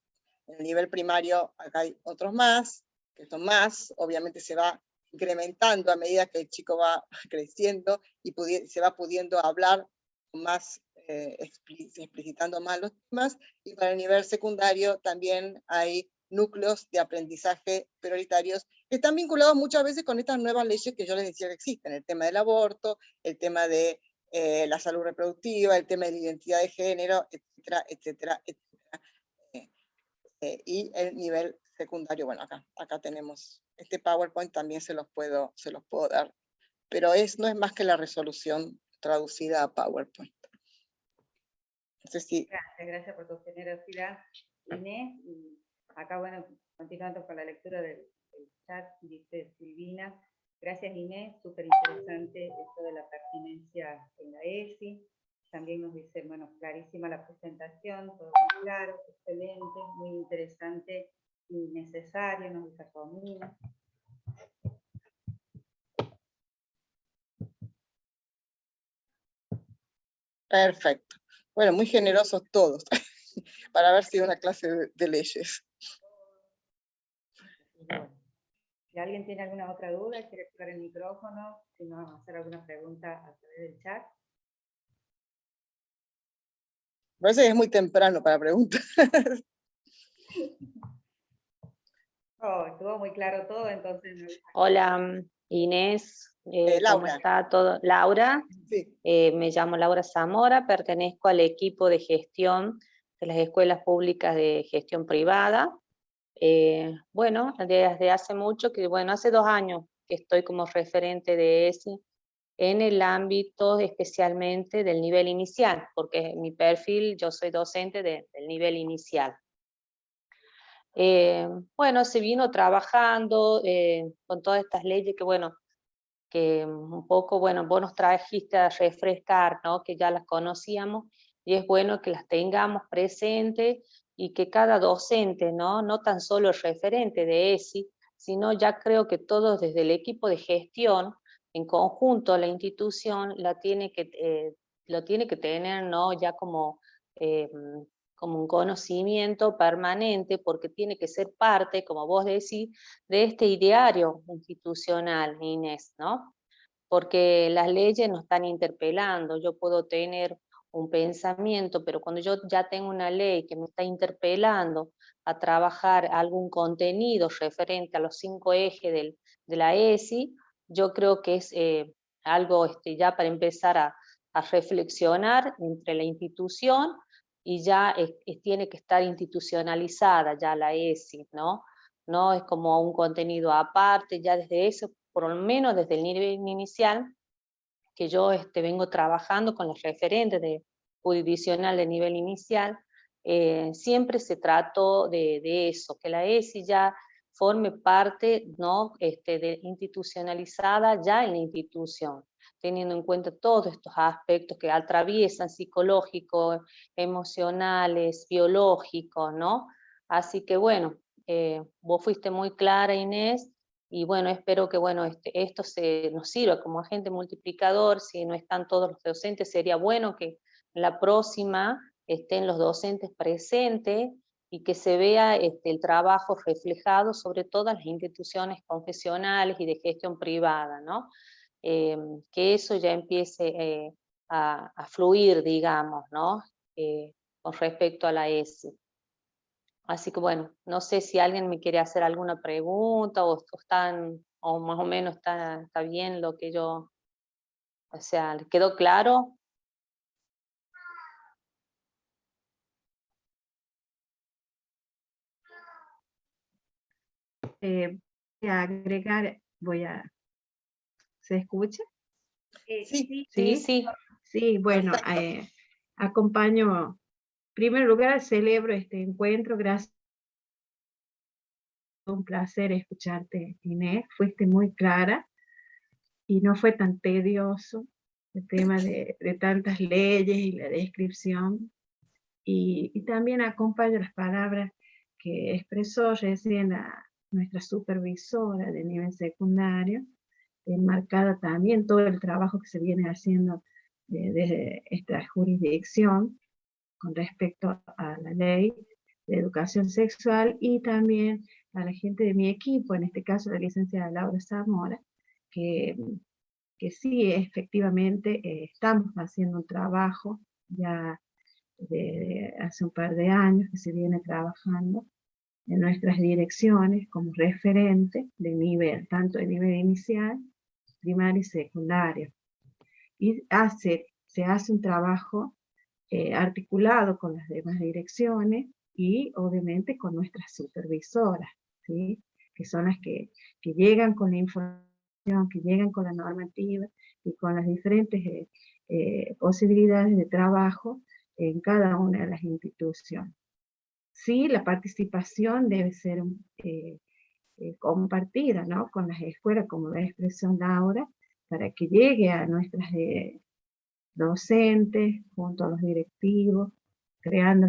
en el nivel primario acá hay otros más, que son más, obviamente se va incrementando a medida que el chico va creciendo y se va pudiendo hablar más, explicitando más los temas, y para el nivel secundario también hay núcleos de aprendizaje prioritarios que están vinculados muchas veces con estas nuevas leyes que yo les decía que existen, el tema del aborto, el tema de la salud reproductiva, el tema de la identidad de género, etcétera, etcétera, etcétera. Y el nivel secundario, bueno, acá tenemos este PowerPoint, también se los puedo dar, pero no es más que la resolución traducida a PowerPoint. No sé si... Gracias por tu generosidad, Inés. Y acá, bueno, continuando con la lectura del chat, dice Silvina, gracias Inés, súper interesante esto de la pertinencia en la ESI. También nos dice, bueno, clarísima la presentación, todo muy claro, excelente, muy interesante y necesario, nos dice Romina. Perfecto. Bueno, muy generosos todos, para haber sido una clase de leyes. Si alguien tiene alguna otra duda, quiere activar el micrófono, si no, hacer alguna pregunta a través del chat. Me parece que es muy temprano para preguntar. Oh, estuvo muy claro todo, entonces... Hola, Inés, ¿cómo Laura. está todo? Laura, Sí. Me llamo Laura Zamora, pertenezco al equipo de gestión de las escuelas públicas de gestión privada. Bueno, desde hace mucho, hace 2 años que estoy como referente de ESI en el ámbito especialmente del nivel inicial, porque mi perfil, yo soy docente del nivel inicial. Bueno, se vino trabajando con todas estas leyes que un poco, vos nos trajiste a refrescar, ¿no? Que ya las conocíamos, y es bueno que las tengamos presentes y que cada docente, ¿no? No tan solo el referente de ESI, sino ya creo que todos desde el equipo de gestión, en conjunto la institución lo tiene que tener, ¿no? Ya como un conocimiento permanente, porque tiene que ser parte, como vos decís, de este ideario institucional, Inés, ¿no? Porque las leyes nos están interpelando. Yo puedo tener un pensamiento, pero cuando yo ya tengo una ley que me está interpelando a trabajar algún contenido referente a los 5 ejes de la ESI, yo creo que es algo ya para empezar a reflexionar entre la institución, y ya tiene que estar institucionalizada ya la ESI, ¿no? No es como un contenido aparte, ya desde eso, por lo menos desde el nivel inicial, que yo vengo trabajando con los referentes jurisdiccional de nivel inicial, siempre se trató de eso, que la ESI ya forme parte, ¿no? Institucionalizada ya en la institución, teniendo en cuenta todos estos aspectos que atraviesan, psicológicos, emocionales, biológicos, ¿no? Así que bueno, vos fuiste muy clara, Inés, y bueno, espero que esto nos sirva como agente multiplicador. Si no están todos los docentes, sería bueno que la próxima estén los docentes presentes y que se vea el trabajo reflejado sobre todas las instituciones confesionales y de gestión privada, ¿no? Que eso ya empiece a fluir, digamos, ¿no? Con respecto a la ESI. Así que bueno, no sé si alguien me quiere hacer alguna pregunta o más o menos está bien lo que yo, o sea, ¿les quedó claro? Voy a agregar, ¿se escucha? Sí. Sí, bueno, acompaño, en primer lugar celebro este encuentro, gracias. Un placer escucharte, Inés, fuiste muy clara y no fue tan tedioso el tema de tantas leyes y la descripción. Y también acompaño las palabras que expresó recién nuestra supervisora de nivel secundario, enmarcada también todo el trabajo que se viene haciendo desde esta jurisdicción con respecto a la ley de educación sexual, y también a la gente de mi equipo, en este caso la licenciada Laura Zamora, que sí, efectivamente, estamos haciendo un trabajo ya de hace un par de años que se viene trabajando en nuestras direcciones como referente de nivel, tanto de nivel inicial, primario y secundario. Y se hace un trabajo articulado con las demás direcciones y obviamente con nuestras supervisoras, ¿sí? Que son las que llegan con la información, que llegan con la normativa y con las diferentes posibilidades de trabajo en cada una de las instituciones. Sí, la participación debe ser compartida, ¿no? Con las escuelas, como la expresión Laura, para que llegue a nuestras docentes, junto a los directivos, creando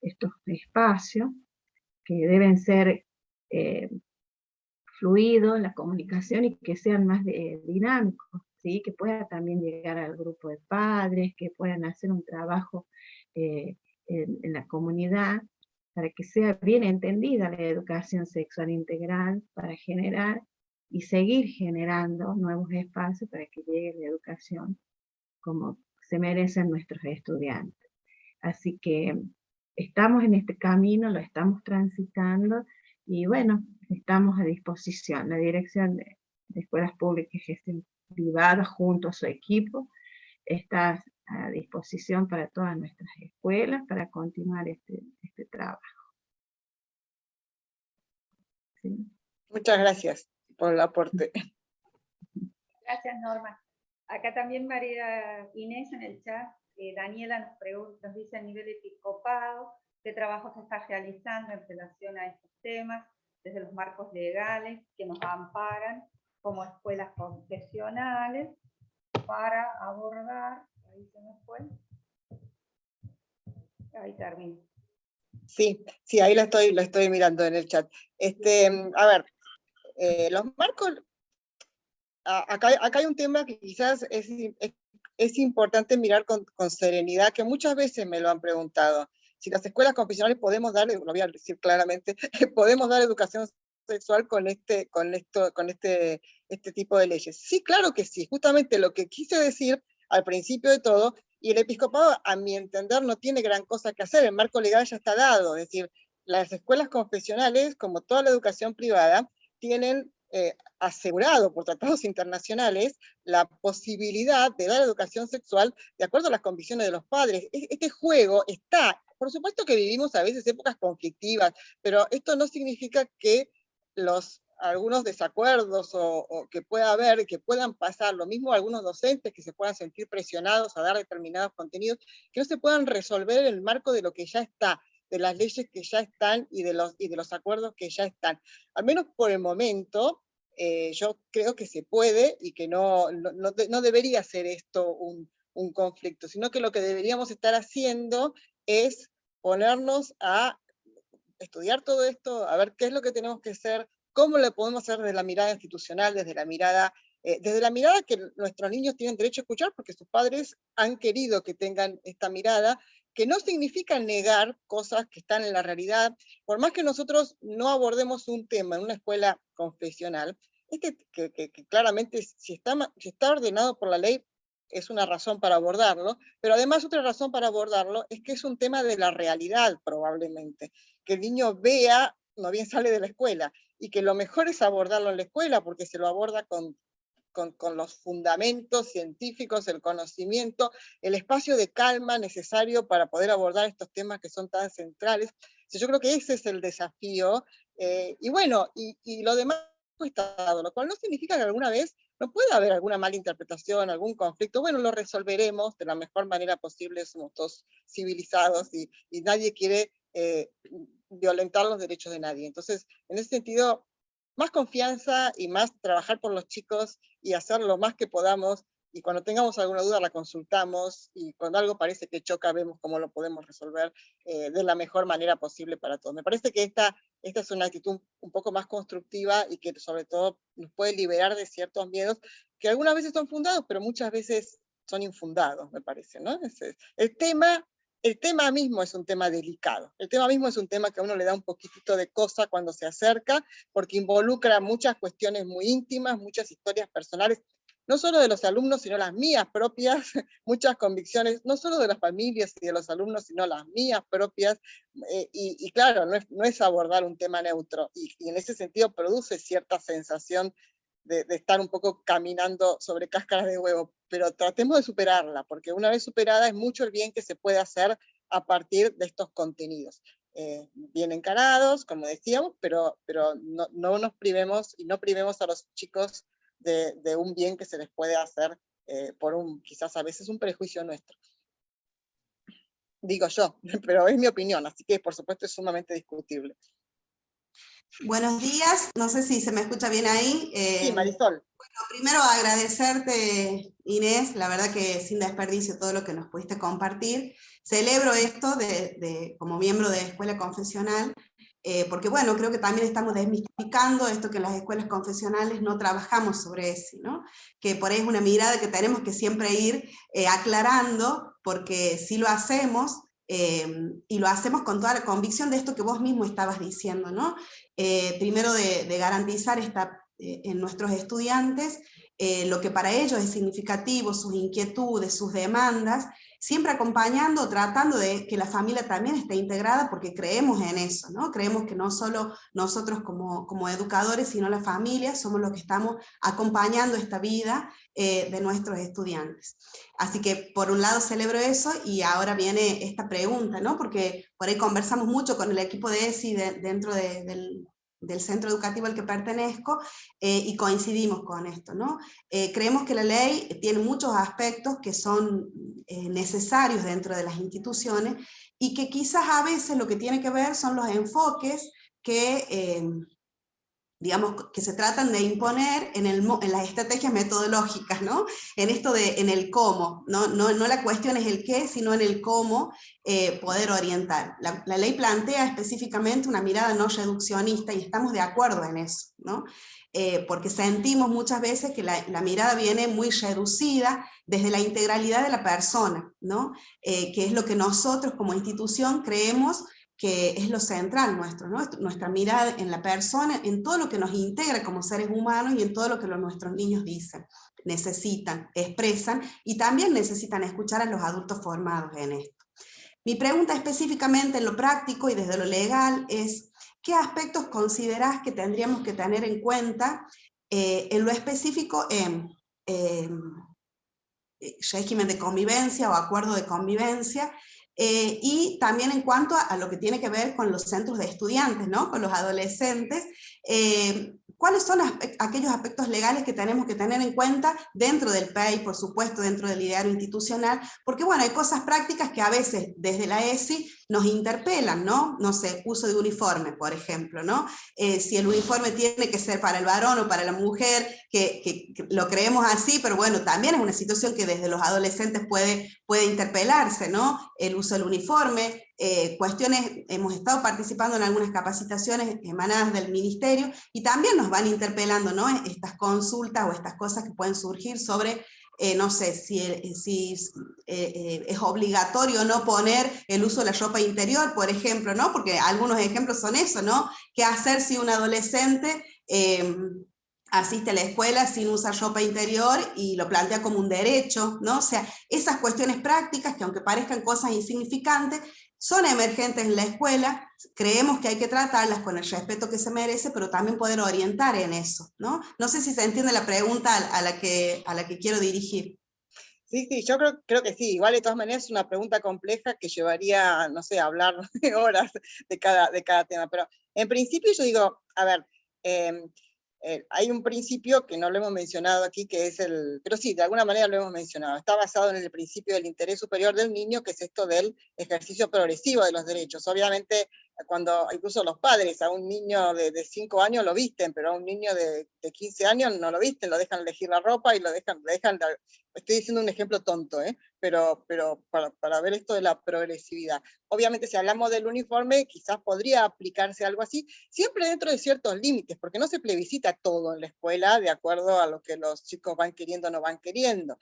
estos espacios que deben ser fluidos, la comunicación, y que sean más dinámicos, ¿sí? Que pueda también llegar al grupo de padres, que puedan hacer un trabajo en la comunidad, para que sea bien entendida la educación sexual integral, para generar y seguir generando nuevos espacios para que llegue la educación como se merecen nuestros estudiantes. Así que estamos en este camino, lo estamos transitando, y bueno, estamos a disposición. La Dirección de Escuelas Públicas y Gestión Privada, junto a su equipo, está a disposición para todas nuestras escuelas para continuar este trabajo. ¿Sí? Muchas gracias por el aporte. Gracias, Norma. Acá también María Inés en el chat, Daniela nos dice a nivel episcopado qué trabajo se está realizando en relación a estos temas, desde los marcos legales que nos amparan como escuelas confesionales para abordar, ahí se me fue, ahí termino. Sí, ahí lo estoy mirando en el chat. A ver, los marcos, acá hay un tema que quizás es importante mirar con serenidad, que muchas veces me lo han preguntado. Si las escuelas confesionales podemos dar, lo voy a decir claramente, podemos dar educación sexual con este tipo de leyes. Sí, claro que sí. Justamente lo que quise decir al principio de todo, y el episcopado, a mi entender, no tiene gran cosa que hacer. El marco legal ya está dado. Es decir, las escuelas confesionales, como toda la educación privada, tienen asegurado por tratados internacionales la posibilidad de dar educación sexual de acuerdo a las convicciones de los padres. Este juego está, por supuesto que vivimos a veces épocas conflictivas, pero esto no significa que algunos desacuerdos o que pueda haber, que puedan pasar, lo mismo algunos docentes que se puedan sentir presionados a dar determinados contenidos, que no se puedan resolver en el marco de lo que ya está, de las leyes que ya están y de los acuerdos que ya están. Al menos por el momento, yo creo que se puede y que no debería ser esto un conflicto, sino que lo que deberíamos estar haciendo es ponernos a estudiar todo esto, a ver qué es lo que tenemos que hacer, cómo lo podemos hacer desde la mirada institucional, desde la mirada que nuestros niños tienen derecho a escuchar, porque sus padres han querido que tengan esta mirada, que no significa negar cosas que están en la realidad. Por más que nosotros no abordemos un tema en una escuela confesional, que claramente si está ordenado por la ley, es una razón para abordarlo, pero además otra razón para abordarlo es que es un tema de la realidad probablemente, que el niño vea, no bien sale de la escuela, y que lo mejor es abordarlo en la escuela, porque se lo aborda con los fundamentos científicos, el conocimiento, el espacio de calma necesario para poder abordar estos temas que son tan centrales. Yo creo que ese es el desafío, y bueno, y lo demás está dado, lo cual no significa que alguna vez no pueda haber alguna mala interpretación, algún conflicto. Bueno, lo resolveremos de la mejor manera posible, somos todos civilizados y nadie quiere violentar los derechos de nadie. Entonces, en ese sentido, más confianza y más trabajar por los chicos y hacer lo más que podamos, y cuando tengamos alguna duda la consultamos, y cuando algo parece que choca vemos cómo lo podemos resolver de la mejor manera posible para todos. Me parece que esta es una actitud un poco más constructiva y que sobre todo nos puede liberar de ciertos miedos que algunas veces son fundados, pero muchas veces son infundados, me parece, ¿no? El tema mismo es un tema delicado. El tema mismo es un tema que a uno le da un poquitito de cosa cuando se acerca, porque involucra muchas cuestiones muy íntimas, muchas historias personales. no solo de los alumnos, sino las mías propias, muchas convicciones, no solo de las familias y de los alumnos, sino las mías propias, y claro, no es abordar un tema neutro, y en ese sentido produce cierta sensación de estar un poco caminando sobre cáscaras de huevo, pero tratemos de superarla, porque una vez superada es mucho el bien que se puede hacer a partir de estos contenidos. Bien encarados, como decíamos, pero no nos privemos y no privemos a los chicos de un bien que se les puede hacer por quizás a veces un prejuicio nuestro. Digo yo, pero es mi opinión, así que por supuesto es sumamente discutible. Buenos días, no sé si se me escucha bien ahí. Sí, Marisol. Bueno, primero agradecerte, Inés, la verdad que sin desperdicio todo lo que nos pudiste compartir. Celebro esto como miembro de Escuela Confesional, porque bueno, creo que también estamos desmitificando esto que en las escuelas confesionales no trabajamos sobre eso, ¿no? Que por ahí es una mirada que tenemos que siempre ir aclarando, porque si lo hacemos, y lo hacemos con toda la convicción de esto que vos mismo estabas diciendo, ¿no? Primero de garantizar en nuestros estudiantes lo que para ellos es significativo, sus inquietudes, sus demandas, siempre acompañando, tratando de que la familia también esté integrada, porque creemos en eso, ¿no? Creemos que no solo nosotros como educadores, sino la familia, somos los que estamos acompañando esta vida de nuestros estudiantes. Así que por un lado celebro eso, y ahora viene esta pregunta, ¿no? Porque por ahí conversamos mucho con el equipo de ESI dentro del centro educativo al que pertenezco, y coincidimos con esto, ¿no? Creemos que la ley tiene muchos aspectos que son necesarios dentro de las instituciones, y que quizás a veces lo que tiene que ver son los enfoques que digamos, que se tratan de imponer en las estrategias metodológicas, ¿no? En el cómo, no la cuestión es el qué, sino en el cómo poder orientar. La ley plantea específicamente una mirada no reduccionista, y estamos de acuerdo en eso, ¿no? Porque sentimos muchas veces que la mirada viene muy reducida desde la integralidad de la persona, ¿no? Que es lo que nosotros como institución creemos que es lo central nuestro, ¿no? Nuestra mirada en la persona, en todo lo que nos integra como seres humanos, y en todo lo que nuestros niños dicen, necesitan, expresan, y también necesitan escuchar a los adultos formados en esto. Mi pregunta específicamente en lo práctico y desde lo legal es, ¿qué aspectos considerás que tendríamos que tener en cuenta en lo específico en régimen de convivencia o acuerdo de convivencia, y también en cuanto a lo que tiene que ver con los centros de estudiantes, ¿no? Con los adolescentes, ¿cuáles son aquellos aspectos legales que tenemos que tener en cuenta dentro del PEI, por supuesto, dentro del ideario institucional? Porque bueno, hay cosas prácticas que a veces desde la ESI nos interpelan, ¿no? No sé, uso de uniforme, por ejemplo, ¿no? Si el uniforme tiene que ser para el varón o para la mujer, que lo creemos así, pero bueno, también es una situación que desde los adolescentes puede interpelarse, ¿no? El uso del uniforme, cuestiones, hemos estado participando en algunas capacitaciones emanadas del ministerio, y también nos van interpelando, ¿no? Estas consultas o estas cosas que pueden surgir sobre, no sé, si es obligatorio no poner el uso de la ropa interior, por ejemplo, ¿no? Porque algunos ejemplos son eso, ¿no? ¿Qué hacer si un adolescente asiste a la escuela sin usar ropa interior y lo plantea como un derecho, ¿no? O sea, esas cuestiones prácticas que aunque parezcan cosas insignificantes, son emergentes en la escuela, creemos que hay que tratarlas con el respeto que se merece, pero también poder orientar en eso, ¿no? No sé si se entiende la pregunta a la que quiero dirigir. Sí, yo creo que sí. Igual de todas maneras es una pregunta compleja que llevaría, no sé, a hablar horas de cada tema. Pero en principio yo digo, a ver, hay un principio que no lo hemos mencionado aquí, que es pero sí, de alguna manera lo hemos mencionado. Está basado en el principio del interés superior del niño, que es esto del ejercicio progresivo de los derechos. Obviamente, cuando incluso los padres a un niño de 5 años lo visten, pero a un niño de 15 años no lo visten, lo dejan elegir la ropa y lo dejan estoy diciendo un ejemplo tonto, pero para ver esto de la progresividad. Obviamente, si hablamos del uniforme, quizás podría aplicarse algo así, siempre dentro de ciertos límites, porque no se plebiscita todo en la escuela de acuerdo a lo que los chicos van queriendo o no van queriendo.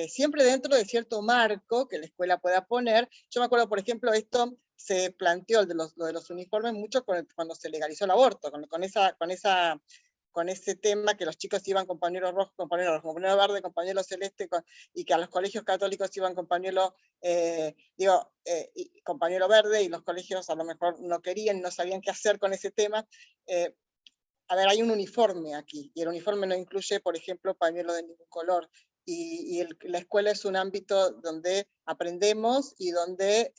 Siempre dentro de cierto marco que la escuela pueda poner. Yo me acuerdo, por ejemplo, esto se planteó lo de los uniformes mucho cuando se legalizó el aborto, con con ese tema, que los chicos iban con pañuelo rojo, con pañuelo verde, con pañuelo celeste, y que a los colegios católicos iban con pañuelo, con pañuelo verde, y los colegios a lo mejor no querían, no sabían qué hacer con ese tema. A ver, hay un uniforme aquí, y el uniforme no incluye, por ejemplo, pañuelo de ningún color, y la escuela es un ámbito donde aprendemos y donde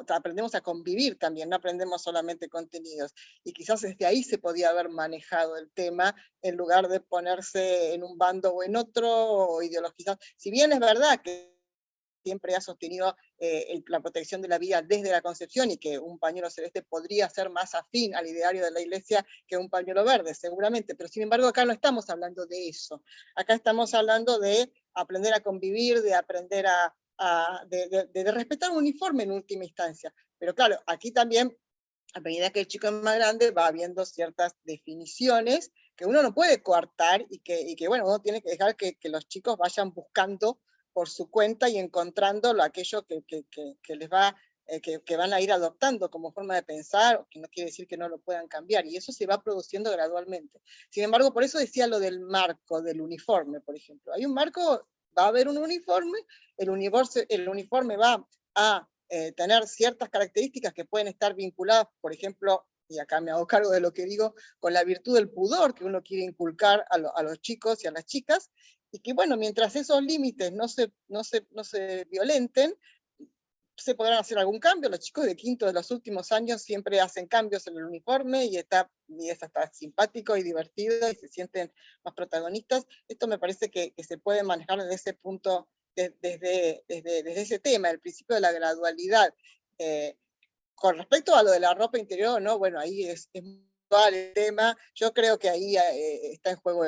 aprendemos a convivir también, no aprendemos solamente contenidos, y quizás desde ahí se podía haber manejado el tema, en lugar de ponerse en un bando o en otro, o ideologizar. Si bien es verdad que siempre ha sostenido la protección de la vida desde la concepción, y que un pañuelo celeste podría ser más afín al ideario de la Iglesia que un pañuelo verde, seguramente, pero sin embargo acá no estamos hablando de eso. Acá estamos hablando de aprender a convivir, de aprender de respetar un uniforme en última instancia. Pero claro, aquí también, a medida que el chico es más grande, va habiendo ciertas definiciones que uno no puede coartar, y que bueno, uno tiene que dejar que los chicos vayan buscando por su cuenta y encontrando aquello que les va, que van a ir adoptando como forma de pensar, que no quiere decir que no lo puedan cambiar, y eso se va produciendo gradualmente. Sin embargo, por eso decía lo del marco, del uniforme, por ejemplo. Hay un marco, va a haber un uniforme, el uniforme va a tener ciertas características que pueden estar vinculadas, por ejemplo, y acá me hago cargo de lo que digo, con la virtud del pudor que uno quiere inculcar a los chicos y a las chicas, y que bueno, mientras esos límites no se violenten, se podrán hacer algún cambio. Los chicos de quinto de los últimos años siempre hacen cambios en el uniforme, y está simpático y divertido, y se sienten más protagonistas. Esto me parece que se puede manejar desde ese punto, desde ese tema, el principio de la gradualidad. Con respecto a lo de la ropa interior, ¿no? Bueno, ahí es el tema. Yo creo que ahí está en juego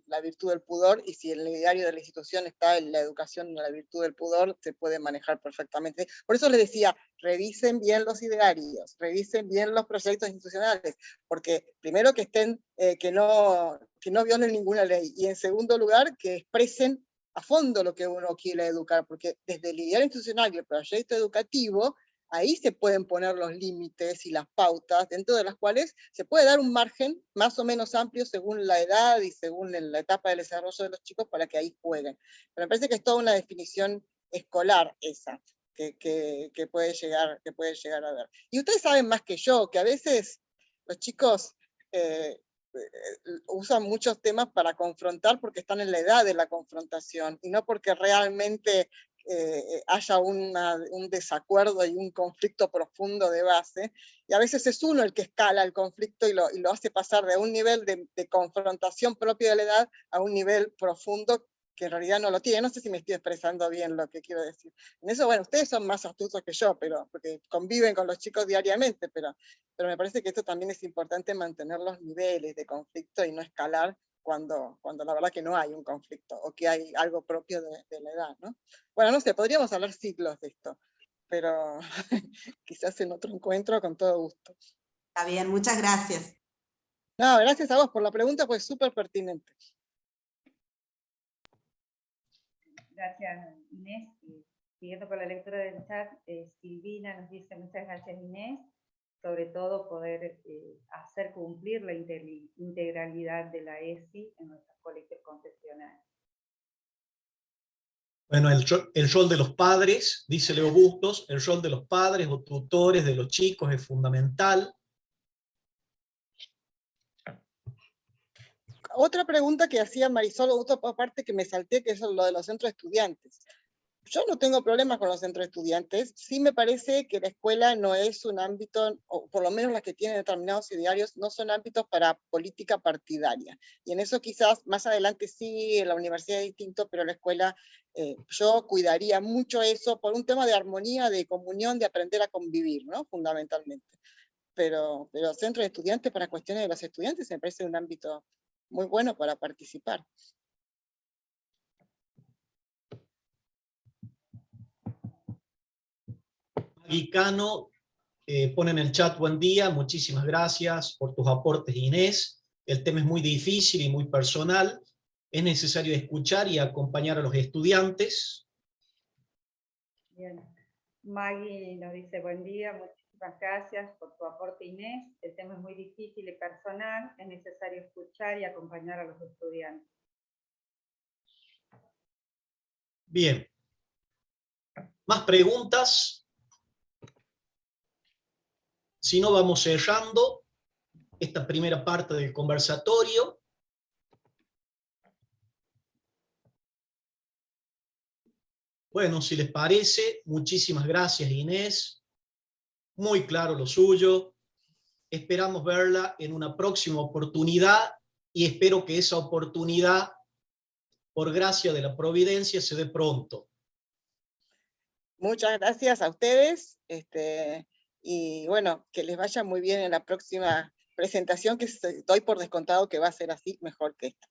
la virtud del pudor, y si en el ideario de la institución está en la educación de la virtud del pudor, se puede manejar perfectamente. Por eso les decía, revisen bien los idearios, revisen bien los proyectos institucionales, porque primero que estén, que no violen ninguna ley, y en segundo lugar, que expresen a fondo lo que uno quiere educar, porque desde el ideario institucional y el proyecto educativo, ahí se pueden poner los límites y las pautas, dentro de las cuales se puede dar un margen más o menos amplio según la edad y según la etapa del desarrollo de los chicos, para que ahí jueguen. Pero me parece que es toda una definición escolar esa, que puede llegar a ver. Y ustedes saben más que yo, que a veces los chicos usan muchos temas para confrontar porque están en la edad de la confrontación, y no porque realmente haya un desacuerdo y un conflicto profundo de base, y a veces es uno el que escala el conflicto y lo hace pasar de un nivel de confrontación propio de la edad a un nivel profundo que en realidad no lo tiene. No sé si me estoy expresando bien lo que quiero decir. En eso, bueno, ustedes son más astutos que yo, porque conviven con los chicos diariamente, pero me parece que esto también es importante, mantener los niveles de conflicto y no escalar cuando la verdad que no hay un conflicto, o que hay algo propio de la edad, ¿no? Bueno, no sé, podríamos hablar siglos de esto, pero quizás en otro encuentro, con todo gusto. Está bien, muchas gracias. No, gracias a vos por la pregunta, pues súper pertinente. Gracias, Inés. Siguiendo con la lectura del chat, Silvina nos dice: muchas gracias, Inés, sobre todo poder hacer cumplir la integralidad de la ESI en nuestros colegios confesionales. Bueno, el rol de los padres, dice Leo Bustos, el rol de los padres o tutores de los chicos es fundamental. Otra pregunta que hacía Marisol, otra parte que me salté, que es lo de los centros de estudiantes. Yo no tengo problemas con los centros de estudiantes, sí me parece que la escuela no es un ámbito, o por lo menos las que tienen determinados idearios, no son ámbitos para política partidaria. Y en eso quizás más adelante sí, en la universidad es distinto, pero la escuela, yo cuidaría mucho eso por un tema de armonía, de comunión, de aprender a convivir, ¿no? Fundamentalmente. Pero centros de estudiantes, para cuestiones de los estudiantes, me parece un ámbito muy bueno para participar. Guicano pone en el chat: buen día, muchísimas gracias por tus aportes, Inés. El tema es muy difícil y muy personal. Es necesario escuchar y acompañar a los estudiantes. Bien. Maggie nos dice: buen día, muchísimas muchísimas gracias por tu aporte, Inés. El tema es muy difícil y personal, es necesario escuchar y acompañar a los estudiantes. Bien. ¿Más preguntas? Si no, vamos cerrando esta primera parte del conversatorio. Bueno, si les parece, muchísimas gracias, Inés. Muy claro lo suyo. Esperamos verla en una próxima oportunidad y espero que esa oportunidad, por gracia de la providencia, se dé pronto. Muchas gracias a ustedes, y bueno, que les vaya muy bien en la próxima presentación, que doy por descontado que va a ser así mejor que esta.